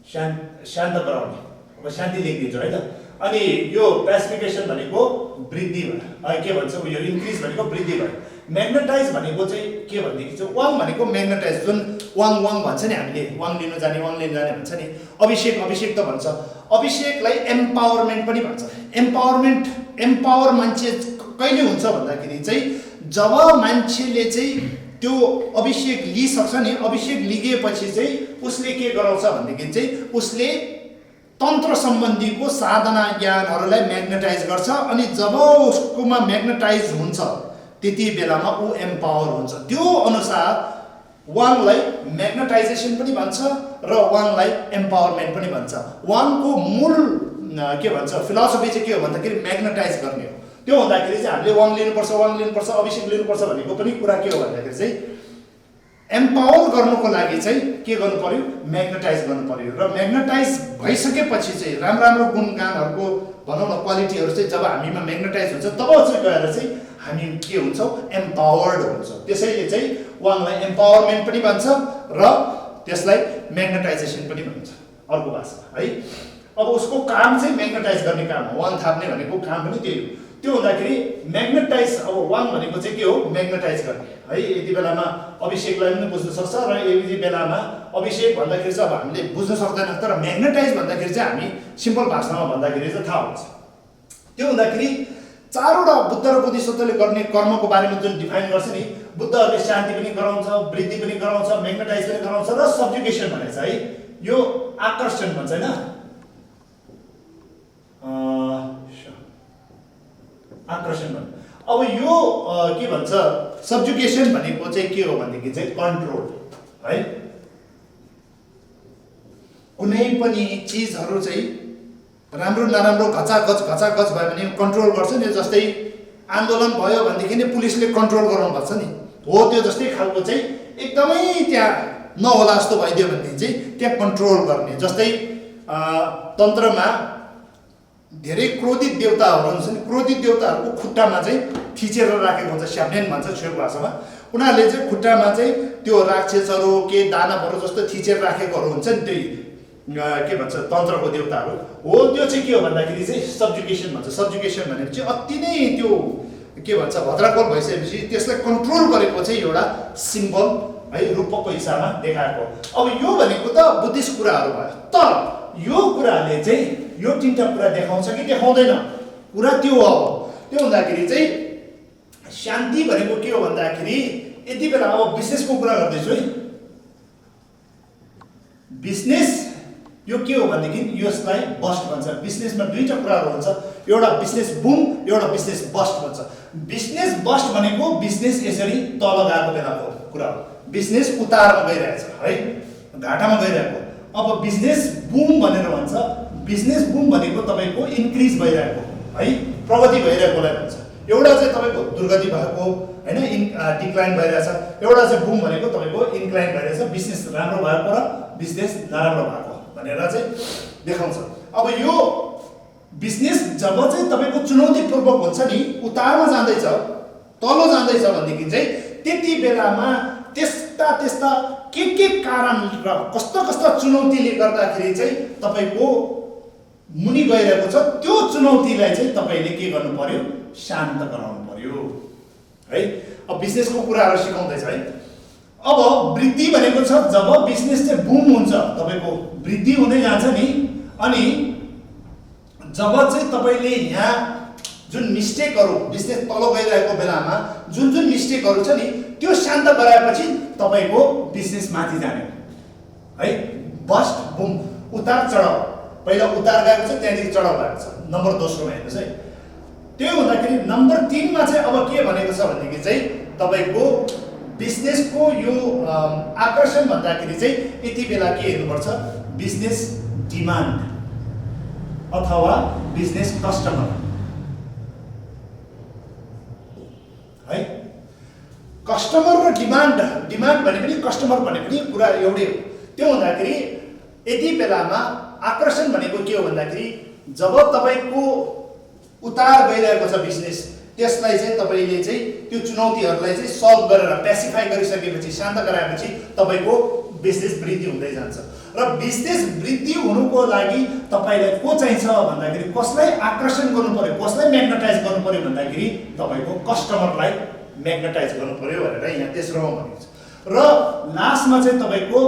शान्त गराउने। अब शान्ति लेखिदिन्छु है त। अनि यो प्यासिफिकेसन भनेको वृद्धि भयो, के भन्छ यो इन्क्रिज भनेको वृद्धि भयो। म्याग्नेटाइज भनेको चाहिँ के भनेदेखि चाहिँ वाङ भनेको म्याग्नेटाइज, जुन वाङ भन्छ नि हामीले, वाङ लिनु जाने भन्छ नि। अभिषेक त भन्छ, अभिषेकलाई एम्पावरमेन्ट पनि भन्छ। एम्पावर मान्छे कहिले हुन्छ भन्दाखेरि चाहिँ जब मान्छेले चाहिँ त्यो अभिषेक लिइसक्छ नि, अभिषेक लिएपछि चाहिँ उसले के गराउँछ भनेदेखि चाहिँ उसले तन्त्र सम्बन्धीको साधना ज्ञानहरूलाई म्याग्नेटाइज गर्छ। अनि जब उसकोमा म्याग्नेटाइज हुन्छ त्यति बेलामा ऊ एम्पावर हुन्छ। त्यो अनुसार वाङलाई म्याग्नेटाइजेसन पनि भन्छ र वाङलाई एम्पावरमेन्ट पनि भन्छ। वाङको मूल के भन्छ फिलोसफी चाहिँ के हो भन्दाखेरि म्याग्नेटाइज गर्ने हो। त्यो हुँदाखेरि चाहिँ हामीले वाङ लिनुपर्छ, अभिषेक लिनुपर्छ भनेको पनि कुरा के हो भन्दाखेरि चाहिँ एम्पावर गर्नुको लागि चाहिँ के गर्नु पर्यो, म्याग्नेटाइज गर्नु पर्यो। र म्याग्नेटाइज भइसकेपछि चाहिँ राम्रो गुणगानहरूको भनौँ न क्वालिटीहरू चाहिँ जब हामीमा म्याग्नेटाइज हुन्छ तब चाहिँ गएर चाहिँ हामी के हुन्छौँ एम्पावर्ड हुन्छौँ। त्यसैले चाहिँ वाङलाई एम्पावरमेन्ट पनि भन्छ र त्यसलाई म्याग्नेटाइजेसन पनि भन्छ अर्को भाषा है। अब उसको काम चाहिँ म्याग्नेटाइज गर्ने काम हो, वाङ थाप्ने भनेको काम पनि त्यही हो। त्यो हुँदाखेरि म्याग्नेटाइज, अब वाङ भनेको चाहिँ के हो, म्याग्नेटाइज गर्ने है। यति बेलामा अभिषेकलाई पनि बुझ्न सक्छ र यति बेलामा अभिषेक भन्दाखेरि चाहिँ अब हामीले बुझ्न सक्दैन, तर म्याग्नेटाइज भन्दाखेरि चाहिँ हामी सिम्पल भाषामा भन्दाखेरि चाहिँ थाहा हुन्छ। त्यो हुँदाखेरि चारवटा बुद्ध र बोधिसत्वले गर्ने कर्मको बारेमा जुन डिफाइन गर्छ नि, बुद्धहरूले शान्ति पनि गराउँछ, वृद्धि पनि गराउँछ, म्याग्नेटाइज पनि गराउँछ र सब्जुगेसन भनेछ है, यो आकर्षण भन्छ हैन, आकर्षण भन्छ। अब यो के भन्छ, सब्जुगेसन भनेको चाहिँ के हो भनेदेखि चाहिँ कन्ट्रोल है। कुनै पनि चिजहरू चाहिँ राम्रो नराम्रो घचाघच भयो भने कन्ट्रोल गर्छ नि। जस्तै आन्दोलन भयो भनेदेखि नै पुलिसले कन्ट्रोल गराउनु पर्छ नि, हो त्यो जस्तै खालको चाहिँ एकदमै त्यहाँ नहोला जस्तो भइदियो भनेदेखि चाहिँ त्यहाँ कन्ट्रोल गर्ने। जस्तै तन्त्रमा धेरै क्रोधित देवताहरू हुन्छ नि, क्रोधित देवताहरूको खुट्टामा चाहिँ थिचेर राखेको हुन्छ, स्याप्नेन भन्छ छेउ भाषामा। उनीहरूले चाहिँ खुट्टामा चाहिँ त्यो राक्षसहरू के दानवहरू जस्तो थिचेर राखेकोहरू हुन्छ नि, त्यही के भन्छ तन्त्रको देवताहरू हो। त्यो चाहिँ के हो भन्दाखेरि चाहिँ सब्जुगेसन भन्छ। सब्जुगेसन भनेपछि अति नै त्यो के भन्छ भद्राकोल भइसकेपछि त्यसलाई कन्ट्रोल गरेको चाहिँ एउटा सिम्बल है, रूपकको हिसाबमा देखाएको। अब यो भनेको त बुद्धिस्ट कुराहरू भयो, तर यो कुराले चाहिँ यो तीनटा कुरा देखाउँछ कि देखाउँदैन, कुरा त्यो हो। त्यो हुँदाखेरि चाहिँ शान्ति भनेको के हो भन्दाखेरि यति बेला अब बिजनेसको कुरा गर्दैछु है। बिजनेस यो के हो भनेदेखि यसलाई बस्ट भन्छ। बिजनेसमा दुईटा कुराहरू हुन्छ, एउटा बिजनेस बुम, एउटा बिजनेस बस्ट भन्छ। बिजनेस बस्ट भनेको बिजनेस यसरी तल गएको बेलाको कुरा हो, बिजनेस उतारमा गइरहेछ है, घाटामा गइरहेको। अब बिजनेस बुम भनेर भन्छ, बिजनेस बुम भनेको तपाईँको इन्क्रिज भइरहेको है, प्रगति भइरहेकोलाई भन्छ। एउटा चाहिँ तपाईँको दुर्गति भएको होइन, डिक्लाइन भइरहेछ। एउटा चाहिँ बुम भनेको तपाईँको इन्क्लाइन भइरहेछ, बिजनेस राम्रो भएको र बिजनेस नराम्रो भएको भनेर चाहिँ देखाउँछ। अब यो बिजनेस जब चाहिँ तपाईँको चुनौतीपूर्वक हुन्छ नि, उतारमा जाँदैछ, तल जाँदैछ भनेदेखि चाहिँ त्यति बेलामा त्यस्ता के कारण र कस्ता चुनौतीले गर्दाखेरि चाहिँ तपाईँको मुनि गइरहेको छ, त्यो चुनौतीलाई चाहिँ तपाईँले के गर्नु पर्यो, शान्त गराउनु पर्यो है। अब बिजनेसको कुराहरू सिकाउँदैछ है। अब वृद्धि भनेको छ जब बिजनेस चाहिँ बुम हुन्छ, तपाईँको वृद्धि हुँदै जान्छ नि, अनि जब चाहिँ तपाईँले यहाँ जुन मिस्टेकहरू बिजनेस तल गइरहेको बेलामा जुन मिस्टेकहरू छ नि, त्यो शान्त गराएपछि तपाईँको बिजनेस माथि जाने है। बस्ट बुम, उतार चढाव, पहिला उतार गएको छ त्यहाँदेखि चढाव गएको छ, नम्बर दोस्रोमा हेर्नुहोस् है। त्यो हुँदाखेरि नम्बर 3 मा चाहिँ अब के भनेको छ भनेदेखि चाहिँ तपाईँको बिजनेसको यो आकर्षण भन्दाखेरि चाहिँ यति बेला के हेर्नुपर्छ, बिजनेस डिमान्ड अथवा बिजनेस कस्टमर है। कस्टमर र डिमान्ड भने पनि कस्टमर भने पनि कुरा एउटै हो। त्यो हुँदाखेरि यति बेलामा आकर्षण भनेको के हो भन्दाखेरि जब तपाईँको उतार गइरहेको छ बिजनेस, त्यसलाई चाहिँ तपाईँले चाहिँ त्यो चुनौतीहरूलाई चाहिँ सल्भ गरेर प्यासिफाई गरिसकेपछि, शान्त गराएपछि तपाईँको बिजनेस वृद्धि हुँदै जान्छ। र बिजनेस वृद्धि हुनुको लागि तपाईँलाई को चाहिन्छ भन्दाखेरि कसलाई आकर्षण गर्नु पर्यो, कसलाई म्याग्नेटाइज गर्नु पर्यो भन्दाखेरि तपाईँको कस्टमरलाई म्याग्नेटाइज गर्नु पर्यो भनेर यहाँ तेस्रोमा भनेको छ। र लास्टमा चाहिँ तपाईँको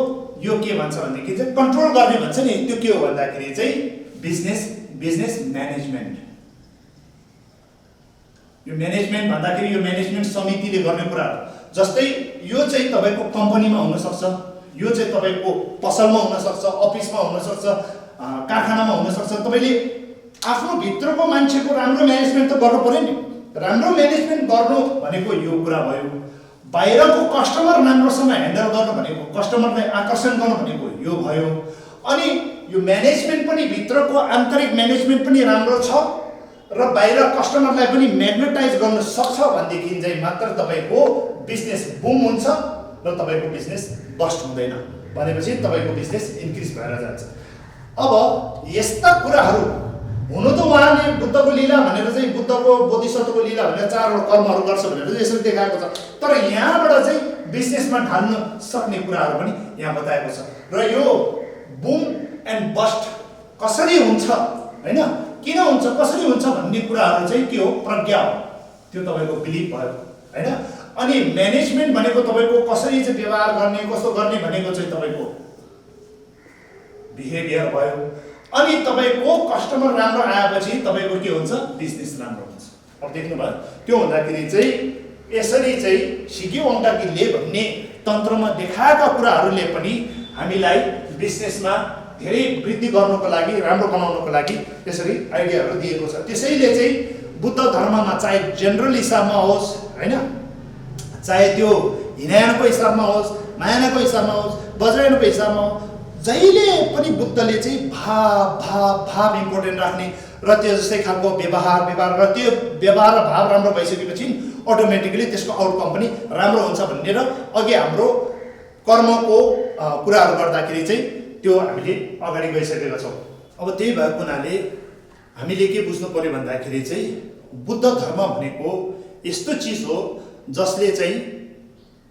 यो के भन्छ भनेदेखि चाहिँ कन्ट्रोल गर्ने भन्छ नि, त्यो के हो भन्दाखेरि चाहिँ बिजनेस म्यानेजमेन्ट। यो म्यानेजमेन्ट भन्दाखेरि यो म्यानेजमेन्ट समितिले गर्ने कुरा हो। जस्तै यो चाहिँ तपाईँको कम्पनीमा हुन सक्छ, यो चाहिँ तपाईँको पसलमा हुन सक्छ, अफिसमा हुन सक्छ, कारखानामा हुन सक्छ। तपाईँले आफ्नो भित्रको मान्छेको राम्रो म्यानेजमेन्ट त गर्नु पर्यो नि। राम्रो म्यानेजमेन्ट गर्नु भनेको यो कुरा भयो। बाहिरको कस्टमर राम्रोसँग ह्यान्डल गर्नु भनेको, कस्टमरलाई आकर्षण गर्नु भनेको यो भयो। अनि यो म्यानेजमेन्ट पनि भित्रको आन्तरिक म्यानेजमेन्ट पनि राम्रो छ र बाहिर कस्टमरलाई पनि म्याग्नेटाइज गर्न सक्छ भनेदेखि चाहिँ मात्र तपाईँको बिजनेस बुम हुन्छ र तपाईँको बिजनेस बस्ट हुँदैन, भनेपछि तपाईँको बिजनेस इन्क्रिज भएर जान्छ। अब यस्ता कुराहरू हुनु त उहाँले बुद्धको लीला भनेर चाहिँ बुद्धको बोधिसत्वको लीला भनेर 4वटा कर्महरू गर्छ भनेर यसरी देखाएको छ, तर यहाँबाट चाहिँ बिजनेसमा ढाल्न सक्ने कुराहरू पनि यहाँ बताएको छ। र यो बुम एन्ड बस्ट कसरी हुन्छ हैन, किन हुन्छ, कसरी हुन्छ भन्ने कुराहरू चाहिँ के हो, प्रज्ञा हो, त्यो तपाईँको बिलिभ भयो हैन। अनि म्यानेजमेन्ट भनेको तपाईँको कसरी चाहिँ व्यवहार गर्ने, कस्तो गर्ने भनेको चाहिँ तपाईँको बिहेभियर भयो। अनि तपाईँको कस्टमर राम्रो आएपछि तपाईँको के हुन्छ, बिजनेस राम्रो हुन्छ। अब देख्नुभयो, त्यो हुँदाखेरि चाहिँ यसरी चाहिँ सिक्यो अङ्टाकीले भन्ने तन्त्रमा देखाएका कुराहरूले पनि हामीलाई बिजनेसमा धेरै वृद्धि गर्नको लागि, राम्रो बनाउनको लागि यसरी आइडियाहरू दिएको छ। त्यसैले चाहिँ बुद्ध धर्ममा चाहे जेनरल हिसाबमा होस् हैन, चाहे त्यो हिनायनको हिसाबमा होस्, महायानको हिसाबमा होस्, वज्रायनको हिसाबमा होस्, जहिले पनि बुद्धले चाहिँ भाव इम्पोर्टेन्ट राख्ने र त्यो जस्तै खालको व्यवहार र त्यो व्यवहार र भाव राम्रो भइसकेपछि अटोमेटिकली त्यसको आउटकम पनि राम्रो हुन्छ भन्ने र अघि हाम्रो कर्मको कुराहरू गर्दाखेरि चाहिँ त्यो हामीले अगाडि गइसकेका छौँ। अब त्यही भएको हुनाले हामीले के बुझ्नु पर्यो भन्दाखेरि चाहिँ बुद्ध धर्म भनेको यस्तो चिज हो जसले चाहिँ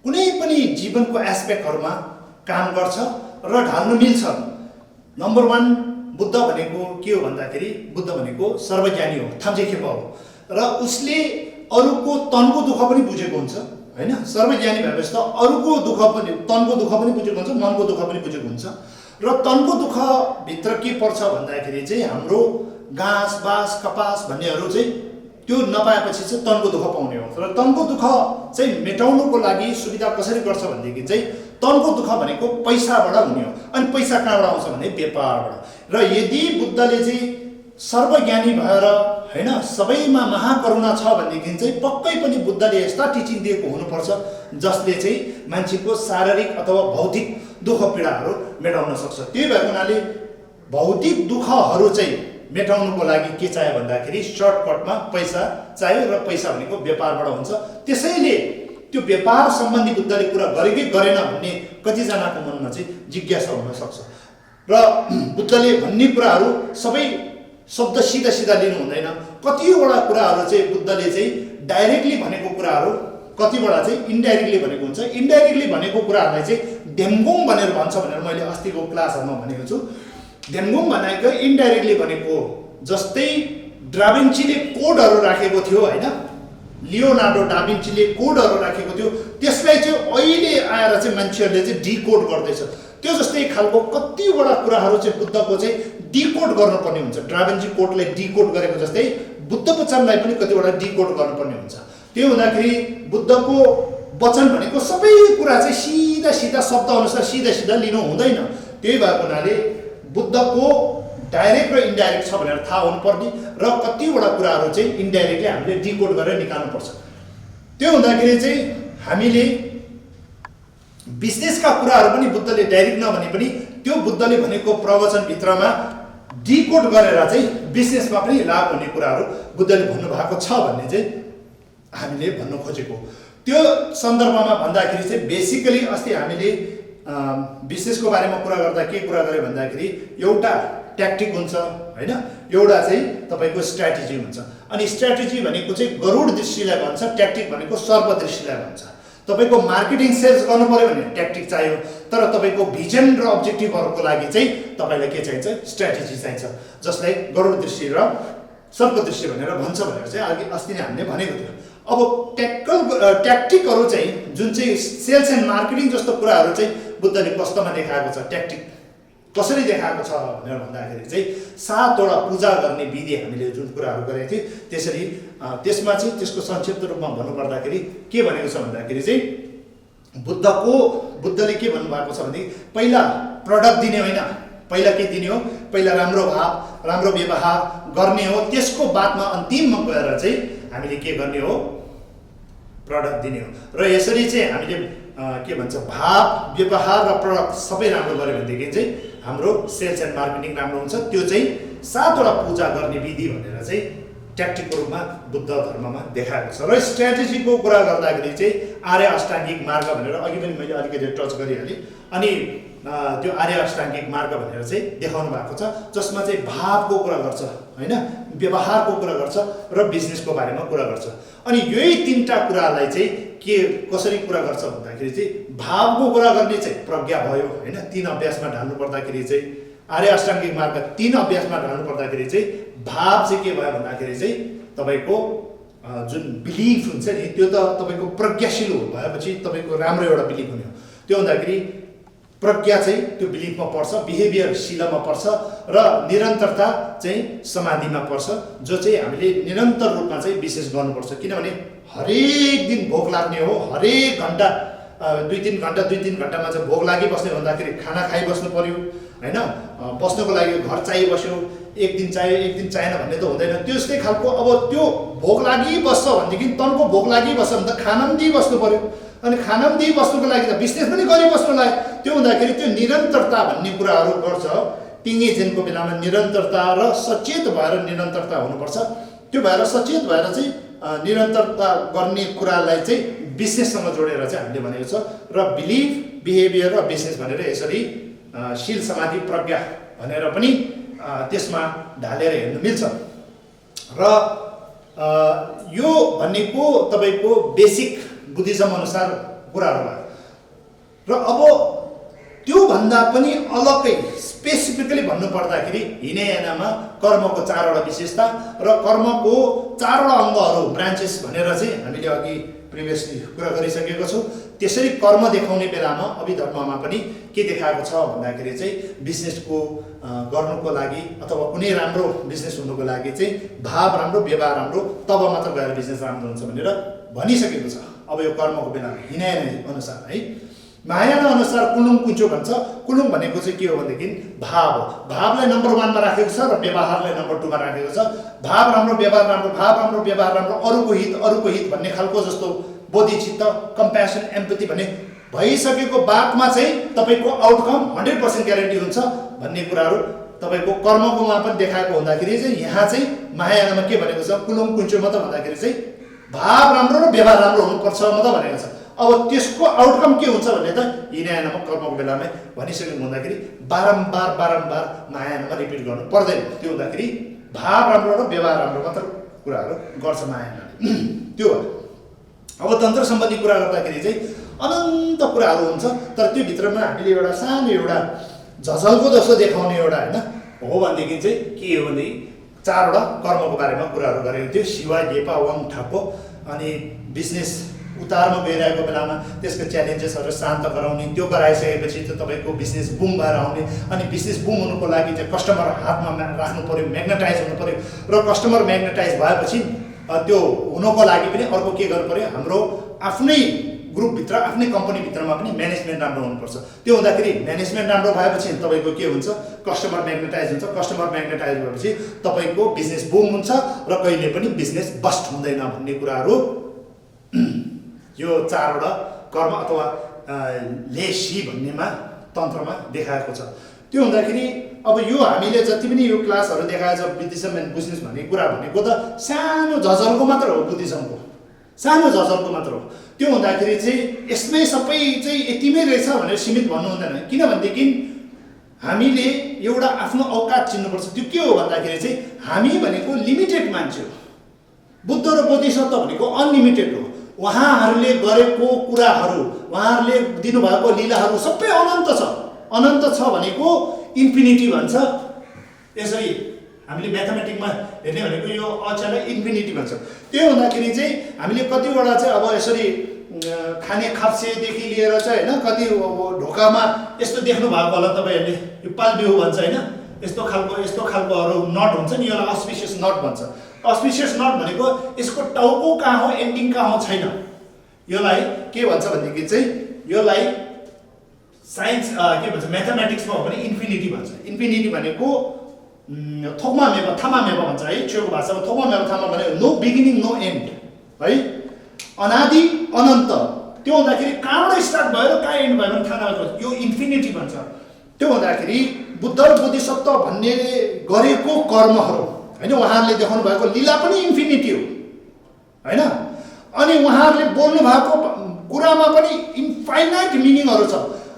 कुनै पनि जीवनको एस्पेक्टहरूमा काम गर्छ र ढाल्नु मिल्छ। नम्बर 1 बुद्ध भनेको के हो भन्दाखेरि बुद्ध भनेको सर्वज्ञानी हो, थाम्जेखेपा हो र उसले अरूको तनको दुःख पनि बुझेको हुन्छ हैन। सर्वज्ञानी भएपछि त अरूको दुःख पनि, तनको दुःख पनि बुझेको हुन्छ, मनको दुःख पनि बुझेको हुन्छ। र तनको दुःख भित्र के पर्छ भन्दाखेरि चाहिँ हाम्रो घाँस बाँस कपास भन्नेहरू चाहिँ त्यो नपाएपछि चाहिँ तनको दुःख पाउने हो। र तनको दुःख चाहिँ मेटाउनुको लागि सुविधा कसरी गर्छ भनेदेखि चाहिँ तनको दुःख भनेको पैसाबाट हुने हो। अनि पैसा कहाँबाट आउँछ भने व्यापारबाट। र यदि बुद्धले चाहिँ सर्वज्ञानी भएर हैन सबैमा महाकरुणा छ भनेदेखि चाहिँ पक्कै पनि बुद्धले यस्ता टिचिङ दिएको हुनुपर्छ जसले चाहिँ मान्छेको शारीरिक अथवा भौतिक दुःख पीडाहरू मेटाउन सक्छ। त्यही भएको हुनाले भौतिक दुःखहरू चाहिँ मेटाउनुको लागि के चाहियो भन्दाखेरि सर्टकटमा पैसा चाहियो र पैसा भनेको व्यापारबाट हुन्छ। त्यसैले त्यो व्यापार सम्बन्धी बुद्धले कुरा गरे कि गरेन भन्ने कतिजनाको मनमा चाहिँ जिज्ञासा हुन सक्छ। र बुद्धले भन्ने कुराहरू सबै शब्द सिधा सिधा लिनु हुँदैन। कतिवटा कुराहरू चाहिँ बुद्धले चाहिँ डाइरेक्टली भनेको कुराहरू, कतिवटा चाहिँ इन्डाइरेक्टली भनेको हुन्छ। इन्डाइरेक्टली भनेको कुराहरूलाई चाहिँ ढेम्गुङ भनेर भन्छ भनेर मैले अस्तिको क्लासहरूमा भनेको छु। ढेम्गुङ भनेको इन्डाइरेक्टली भनेको जस्तै डाभिन्चीले कोडहरू राखेको थियो हैन, लियोनार्डो डाभिन्चीले कोडहरू राखेको थियो, त्यसलाई चाहिँ अहिले आएर चाहिँ मान्छेहरूले चाहिँ डिकोड गर्दैछ। त्यो जस्तै खालको कतिवटा कुराहरू चाहिँ बुद्धको चाहिँ डिकोड गर्नुपर्ने हुन्छ। डाभिन्ची कोडलाई डिकोड गरेको जस्तै बुद्ध वचनलाई पनि कतिवटा डिकोड गर्नुपर्ने हुन्छ। त्यो हुँदाखेरि बुद्धको वचन भनेको सबै कुरा चाहिँ सिधा सिधा शब्द अनुसार सिधा सिधा लिनु हुँदैन। त्यही भएको हुनाले बुद्धको डाइरेक्ट र इन्डाइरेक्ट छ भनेर थाहा हुनुपर्ने र कतिवटा कुराहरू चाहिँ इन्डाइरेक्टली हामीले डिकोड गरेर निकाल्नुपर्छ। त्यो हुँदाखेरि चाहिँ हामीले बिजनेसका कुराहरू पनि बुद्धले डाइरेक्ट नभने पनि त्यो बुद्धले भनेको प्रवचनभित्रमा डिकोड गरेर चाहिँ बिजनेसमा पनि लाभ हुने कुराहरू बुद्धले भन्नुभएको छ भन्ने चाहिँ हामीले भन्नु खोजेको। त्यो सन्दर्भमा भन्दाखेरि चाहिँ बेसिकली अस्ति हामीले बिजनेसको बारेमा कुरा गर्दा के कुरा गरे भन्दाखेरि एउटा ट्याक्टिक हुन्छ हैन, एउटा चाहिँ तपाईँको स्ट्र्याटेजी हुन्छ। अनि स्ट्र्याटेजी भनेको चाहिँ गरुड दृष्टिलाई भन्छ, ट्याक्टिक भनेको सर्प दृष्टिलाई भन्छ। तपाईँको मार्केटिङ सेल्स गर्नु पर्यो भने ट्याक्टिक चाहियो, तर तपाईँको भिजन र अब्जेक्टिभहरूको लागि चाहिँ तपाईँलाई के चाहिन्छ, स्ट्र्याटेजी चाहिन्छ, जसलाई गरुड दृष्टि र सर्प दृष्टि भनेर भन्छ भनेर चाहिँ अघि अस्ति नै हामीले भनेको थियो। अब ट्याक्टिकहरू चाहिँ जुन चाहिँ सेल्स एन्ड मार्केटिङ जस्तो कुराहरू चाहिँ बुद्धले कस्तोमा देखाएको छ, ट्याक्टिक कसरी देखाएको छ भनेर भन्दाखेरि चाहिँ 7वटा पूजा गर्ने विधि हामीले जुन कुराहरू गरेको थियौँ त्यसरी त्यसमा चाहिँ त्यसको संक्षिप्त रूपमा भन्नुपर्दाखेरि के भनेको छ भन्दाखेरि चाहिँ बुद्धले के भन्नुभएको छ भने पहिला प्रडक्ट दिने होइन, पहिला के दिने हो, पहिला राम्रो भाव राम्रो व्यवहार गर्ने हो, त्यसको बादमा अन्तिममा गएर चाहिँ हामीले के गर्ने हो, प्रडक्ट दिने हो। र यसरी चाहिँ हामीले के भन्छ भाव व्यवहार र प्रडक्ट सबै राम्रो गऱ्यो भनेदेखि चाहिँ हाम्रो सेल्स एन्ड मार्केटिङ राम्रो हुन्छ। त्यो चाहिँ 7वटा पूजा गर्ने विधि भनेर चाहिँ ट्याक्टिकको रूपमा बुद्ध धर्ममा देखाएको छ। र स्ट्र्याटेजीको कुरा गर्दाखेरि चाहिँ आर्य अष्टाङ्गिक मार्ग भनेर अघि पनि मैले अलिकति टच गरिहालेँ। अनि त्यो आर्य अष्टाङ्गिक मार्ग भनेर चाहिँ देखाउनु भएको छ, जसमा चाहिँ भावको कुरा गर्छ हैन, व्यवहारको कुरा गर्छ र बिजनेसको बारेमा कुरा गर्छ। अनि यही 3टा कुरालाई चाहिँ के कसरी कुरा गर्छ भन्दाखेरि चाहिँ भावको कुरा गर्ने चाहिँ प्रज्ञा भयो हैन, 3 अभ्यासमा ढाल्नु पर्दाखेरि चाहिँ आर्य अष्टाङ्गिक मार्ग 3 अभ्यासमा ढल्नु पर्दाखेरि चाहिँ भाव चाहिँ के भयो भन्दाखेरि चाहिँ तपाईको जुन बिलिफ हुन्छ नि त्यो त तपाईको प्रज्ञाशील भएपछि तपाईको राम्रो एउटा बिलिफ हुने हो। त्यो भन्दाखेरि प्रज्ञा चाहिँ त्यो बिलिफमा पर्छ, बिहेभियर शीलमा पर्छ र निरन्तरता चाहिँ समाधिमा पर्छ, जो चाहिँ हामीले निरन्तर रूपमा चाहिँ विशेष गर्नुपर्छ। किनभने हरेक दिन भोक लाग्ने हो, हरेक घन्टा 2-3 घन्टामा चाहिँ भोक लागिबस्ने भन्दाखेरि खाना खाइबस्नु पर्यो हैन, बस्नको लागि घर चाहिबस्यो, एक दिन चाहियो एक दिन चाहिएन भन्ने त हुँदैन। त्यस्तै खालको अब त्यो भोक लागिबस्छ भनेदेखि तनको भोक लागिबस्छ भने त खाना पनि दिइबस्नु पर्यो, अनि खाना पनि दिइबस्नुको लागि त बिजनेस पनि गरिबस्नुलाई। त्यो हुँदाखेरि त्यो निरन्तरता भन्ने कुराहरू गर्छ। टिङ्गे जेनको बेलामा निरन्तरता र सचेत भएर निरन्तरता हुनुपर्छ। त्यो भएर सचेत भएर चाहिँ निरन्तरता गर्ने कुरालाई चाहिँ बिजनेससँग जोडेर चाहिँ हामीले भनेको छ र बिलिफ, बिहेभियर र बिजनेस भनेर यसरी शील, समाधि, प्रज्ञा भनेर पनि त्यसमा ढालेर हेर्नु मिल्छ। र यो भनेको तपाईको बेसिक बुद्धिज्म अनुसार कुराहरू भयो। र अब त्यो भन्दा पनि अलग्गै स्पेसिफिकली भन्नु पर्दाखेरि हिनयानामा कर्मको 4वटा विशेषता र कर्मको 4वटा अङ्गहरू, ब्रान्चेस भनेर चाहिँ हामीले अघि प्रिभियसली कुरा गरिसकेको छौँ। त्यसरी कर्म देखाउने बेलामा अभिधर्ममा पनि के देखाएको छ भन्दाखेरि चाहिँ बिजनेसको गर्नुको लागि अथवा कुनै राम्रो बिजनेस हुनुको लागि चाहिँ भाव राम्रो, व्यवहार राम्रो, तब मात्र गएर बिजनेस राम्रो हुन्छ भनेर भनिसकेको छ। अब यो कर्मको बेलामा हिनयाना अनुसार है, महायाना अनुसार कुलुङ कुञ्चो भन्छ। कुलुङ भनेको चाहिँ के हो भनेदेखि भाव हो। भावलाई नम्बर 1मा राखेको छ र व्यवहारलाई नम्बर 2मा राखेको छ। भाव राम्रो, व्यवहार राम्रो, भाव राम्रो, व्यवहार राम्रो, अरूको हित भन्ने खालको जस्तो बोधिचित्त, कम्प्यासन, एम्पथी भन्ने भइसकेको बादमा चाहिँ तपाईको आउटकम 100% ग्यारेन्टी हुन्छ भन्ने कुराहरू तपाईको कर्मकोमा पनि देखाएको हुँदाखेरि चाहिँ यहाँ चाहिँ महायानामा के भनेको छ, कुलुङ कुञ्चोमा त भन्दाखेरि चाहिँ भाव राम्रो र व्यवहार राम्रो हुनुपर्छ म त भनेको छ। अब त्यसको आउटकम के हुन्छ भन्ने त हिनयानामा कर्मको बेलामै भनिसकेको हुँदाखेरि बारम्बार महायानामा रिपिट गर्नु पर्दैन। त्यो हुँदाखेरि भाव राम्रो र व्यवहार राम्रो मात्र कुराहरू गर्छ महायानाले। त्यो हो। अब तन्त्र सम्बन्धी कुरा गर्दाखेरि चाहिँ अनन्त कुराहरू हुन्छ, तर त्यो भित्रमा हामीले एउटा सानो एउटा झझल्को जस्तो देखाउने एउटा हैन हो भनेदेखि चाहिँ के हो भने 4वटा कर्मको बारेमा कुराहरू गरेको थियो। शिवा, गेपा, वाङ, ठाप्पो। अनि बिजनेस उतारमा गइरहेको बेलामा त्यसको च्यालेन्जेसहरू शान्त गराउने, त्यो गराइसकेपछि चाहिँ तपाईँको बिजनेस बुम भएर आउने। अनि बिजनेस बुम हुनुको लागि चाहिँ कस्टमर हातमा राख्नु पऱ्यो, म्याग्नेटाइज हुनु पऱ्यो। र कस्टमर म्याग्नेटाइज भएपछि त्यो हुनको लागि पनि अर्को के गर्नु पऱ्यो, हाम्रो आफ्नै ग्रुपभित्र, आफ्नै कम्पनीभित्रमा पनि म्यानेजमेन्ट राम्रो हुनुपर्छ। त्यो हुँदाखेरि म्यानेजमेन्ट राम्रो भएपछि तपाईँको के हुन्छ, कस्टमर म्याग्नेटाइज हुन्छ। कस्टमर म्याग्नेटाइज भएपछि तपाईँको बिजनेस बुम हुन्छ र कहिले पनि बिजनेस बस्ट हुँदैन भन्ने कुराहरू यो 4वटा कर्म अथवा लेसी भन्नेमा तन्त्रमा देखाएको छ। त्यो हुँदाखेरि अब यो हामीले जति पनि यो क्लासहरू देखाएको छ बुद्धिज्म एन्ड बिजनेस भन्ने कुरा भनेको त सानो झझल्को मात्र हो, बुद्धिज्मको सानो झझल्को मात्र हो। त्यो हुँदाखेरि चाहिँ यसमै सबै चाहिँ यतिमै रहेछ भनेर सीमित भन्नु हुँदैन। किनभनेदेखि हामीले एउटा आफ्नो औकात चिन्नुपर्छ। त्यो के हो भन्दाखेरि चाहिँ हामी भनेको लिमिटेड मान्छे हो, बुद्ध र बोधिसत्व भनेको अनलिमिटेड हो। उहाँहरूले गरेको कुराहरू, उहाँहरूले दिनुभएको लीलाहरू सबै अनन्त छ। अनन्त छ भनेको इन्फिनिटी भन्छ। यसरी हामीले म्याथमेटिकमा हेर्ने भनेको यो अक्षरलाई इन्फिनिटी भन्छ। त्यो हुँदाखेरि चाहिँ हामीले कतिवटा चाहिँ अब यसरी खाने खाप्सेदेखि लिएर चाहिँ होइन कति ढोकामा यस्तो देख्नु भएको होला तपाईँहरूले, यो पालबिहु भन्छ होइन, यस्तो खालकोहरू नट हुन्छ नि, यसलाई अस्पिसियस नट भन्छ। अस्पिसियस नट भनेको यसको टाउको कहाँ हो, एन्डिङ कहाँ हो छैन। यसलाई के भन्छ भनेदेखि चाहिँ यसलाई साइन्स के भन्छ, म्याथमेटिक्समा हो भने इन्फिनिटी भन्छ। इन्फिनिटी भनेको थोकमा मेवा, थामा मेवा भन्छ है छेउको भाषामा। थोकमा मेवा, थामा भने नो बिगिनिङ नो एन्ड है, अनादि अनन्त। त्यो हुँदाखेरि कहाँबाट स्टार्ट भयो कहाँ एन्ड भयो भने थाहा नभएको, यो इन्फिनिटी भन्छ। त्यो हुँदाखेरि बुद्ध र बोधिसत्व भन्ने गरेको कर्महरू होइन, उहाँहरूले देखाउनु भएको लीला पनि इन्फिनिटी हो होइन। अनि उहाँहरूले बोल्नु भएको कुरामा पनि इन्फाइनाइट मिनिङहरू छ।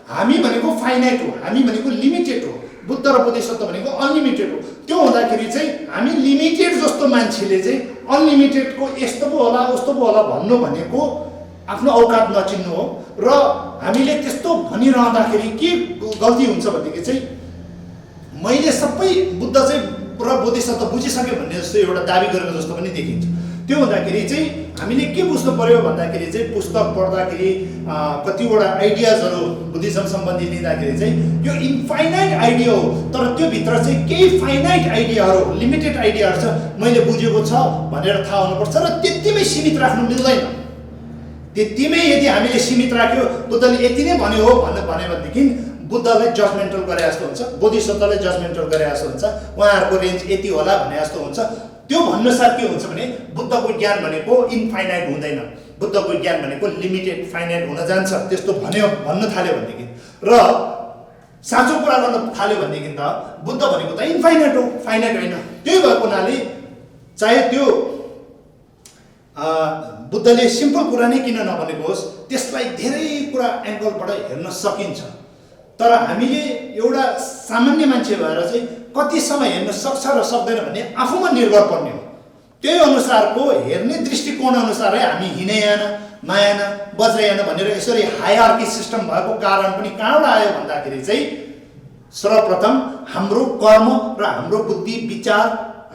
हामी भनेको फाइनाइट हो, हामी भनेको लिमिटेड हो, बुद्ध र बोधिसत्व भनेको अनलिमिटेड हो। त्यो हुँदाखेरि चाहिँ हामी लिमिटेड जस्तो मान्छेले चाहिँ अनलिमिटेडको यस्तो पो होला उस्तो पो होला भन्नु भनेको आफ्नो औकात नचिन्नु हो। र हामीले त्यस्तो भनिरहँदाखेरि के गल्ती हुन्छ भनेदेखि चाहिँ मैले सबै बुद्ध चाहिँ पुरा बोधिसत्व बुझिसक्यो भन्ने जस्तो एउटा दाबी गरेको जस्तो पनि देखिन्छ। त्यो हुँदाखेरि चाहिँ हामीले के बुझ्नु पर्यो भन्दाखेरि चाहिँ पुस्तक पढ्दाखेरि कतिवटा आइडियाजहरू बुद्धिज्म सम्बन्धी लिँदाखेरि चाहिँ यो इन्फाइनाइट आइडिया हो, तर त्यो भित्र चाहिँ केही फाइनाइट आइडियाहरू, लिमिटेड आइडियाहरू छ, मैले बुझेको छ भनेर थाहा हुनुपर्छ र त्यतिमै सीमित राख्नु मिल्दैन। त्यतिमै यदि हामीले सीमित राख्यो, बुद्धले यति नै भन्यो हो भन्यो भनेदेखि बुद्धलाई जजमेन्टल गरे जस्तो हुन्छ, बोधिसत्वलाई जजमेन्टल गरे जस्तो हुन्छ, उहाँहरूको रेन्ज यति होला भने जस्तो हुन्छ। त्यो भन्नुसार के हुन्छ भने बुद्धको ज्ञान भनेको इन्फाइनाइट हुँदैन, बुद्धको ज्ञान भनेको लिमिटेड फाइनाइट हुन जान्छ। त्यस्तो भन्नु थाल्यो भनेदेखि र साँचो कुरा गर्न थाल्यो भनेदेखि त बुद्ध भनेको त इन्फाइनाइट हो, फाइनाइट होइन। त्यही भएको हुनाले चाहे त्यो बुद्धले सिम्पल कुरा नै किन नभनेको होस्, त्यसलाई धेरै कुरा एङ्गलबाट हेर्न सकिन्छ। तर हामीले एउटा सामान्य मान्छे भएर चाहिँ कति समय हेर्न सक्छ र सक्दैन भन्ने आफूमा निर्भर पर्ने हो। त्यही अनुसारको हेर्ने दृष्टिकोण अनुसारै हामी हिनयान, मायान, वज्रयान भनेर यसरी हायरार्की सिस्टम भएको कारण पनि कहाँबाट आयो भन्दाखेरि चाहिँ सर्वप्रथम हाम्रो कर्म र हाम्रो बुद्धि विचार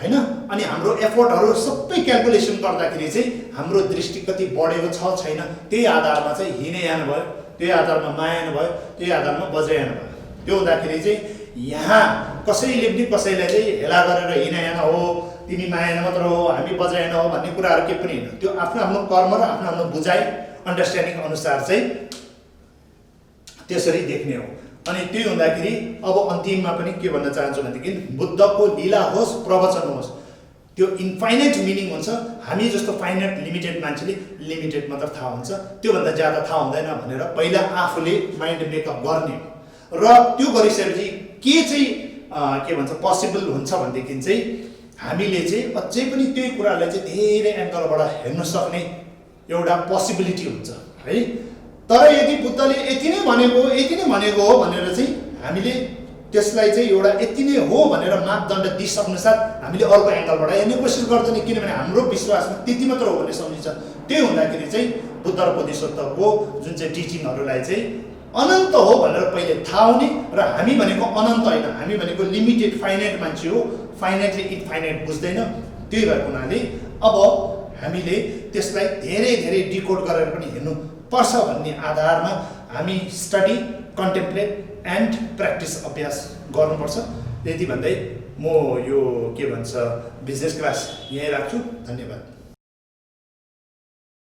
हैन, अनि हाम्रो एफोर्टहरू सबै क्याल्कुलेसन गर्दाखेरि चाहिँ हाम्रो दृष्टि कति बढेको छ छैन, त्यही आधारमा चाहिँ हिनयान भयो, त्यही आधारमा मायान भयो, त्यही आधारमा वज्रयान भयो। त्यो हुँदाखेरि चाहिँ यहाँ कसैले पनि कसैलाई चाहिँ हेला गरेर हिनयान हो, तिमी मायान मात्र हो, हामी वज्रयान हो भन्ने कुराहरू के पनि होइन। त्यो आफ्नो आफ्नो कर्म र आफ्नो आफ्नो बुझाइ अन्डरस्ट्यान्डिङ अनुसार चाहिँ त्यसरी देख्ने हो। अनि त्यही हुँदाखेरि अब अन्तिममा पनि के भन्न चाहन्छु भनेदेखि बुद्धको लीला होस्, प्रवचन होस्, त्यो इन्फाइनाइट मिनिङ हुन्छ। हामी जस्तो फाइनाइट लिमिटेड मान्छेले लिमिटेड मात्र थाहा हुन्छ, त्योभन्दा ज्यादा थाहा हुँदैन भनेर पहिला आफूले माइन्ड मेकअप गर्ने र त्यो गरिसकेपछि के चाहिँ के भन्छ पोसिबल हुन्छ भनेदेखि चाहिँ हामीले चाहिँ अझै पनि त्यही कुरालाई चाहिँ धेरै एङ्गलबाट हेर्न सक्ने एउटा पोसिबिलिटी हुन्छ है। तर यदि बुद्धले यति नै भनेको हो भनेर चाहिँ हामीले त्यसलाई चाहिँ एउटा यति नै हो भनेर मापदण्ड दिइसक्नुसाथ हामीले अर्को एङ्गलबाट हेर्ने कोसिस गर्दैन, किनभने हाम्रो विश्वासमा त्यति मात्र हो भन्ने सम्झिन्छ। त्यही हुँदाखेरि चाहिँ बुद्ध र बोधिसत्वको जुन चाहिँ टिचिङहरूलाई चाहिँ अनन्त हो भनेर पहिले थाहा हुने र हामी भनेको अनन्त होइन, हामी भनेको लिमिटेड फाइनाइट मान्छे हो, फाइनाइटले इन्फाइनाइट बुझ्दैन। त्यही भएको हुनाले अब हामीले त्यसलाई धेरै धेरै डिकोड गरेर पनि हेर्नु पर्छ भन्ने आधारमा हामी स्टडी, कन्टेम्प्लेट एन्ड प्र्याक्टिस अभ्यास गर्नुपर्छ। यति भन्दै म यो के भन्छ बिजनेस क्लास यहीँ राख्छु। धन्यवाद।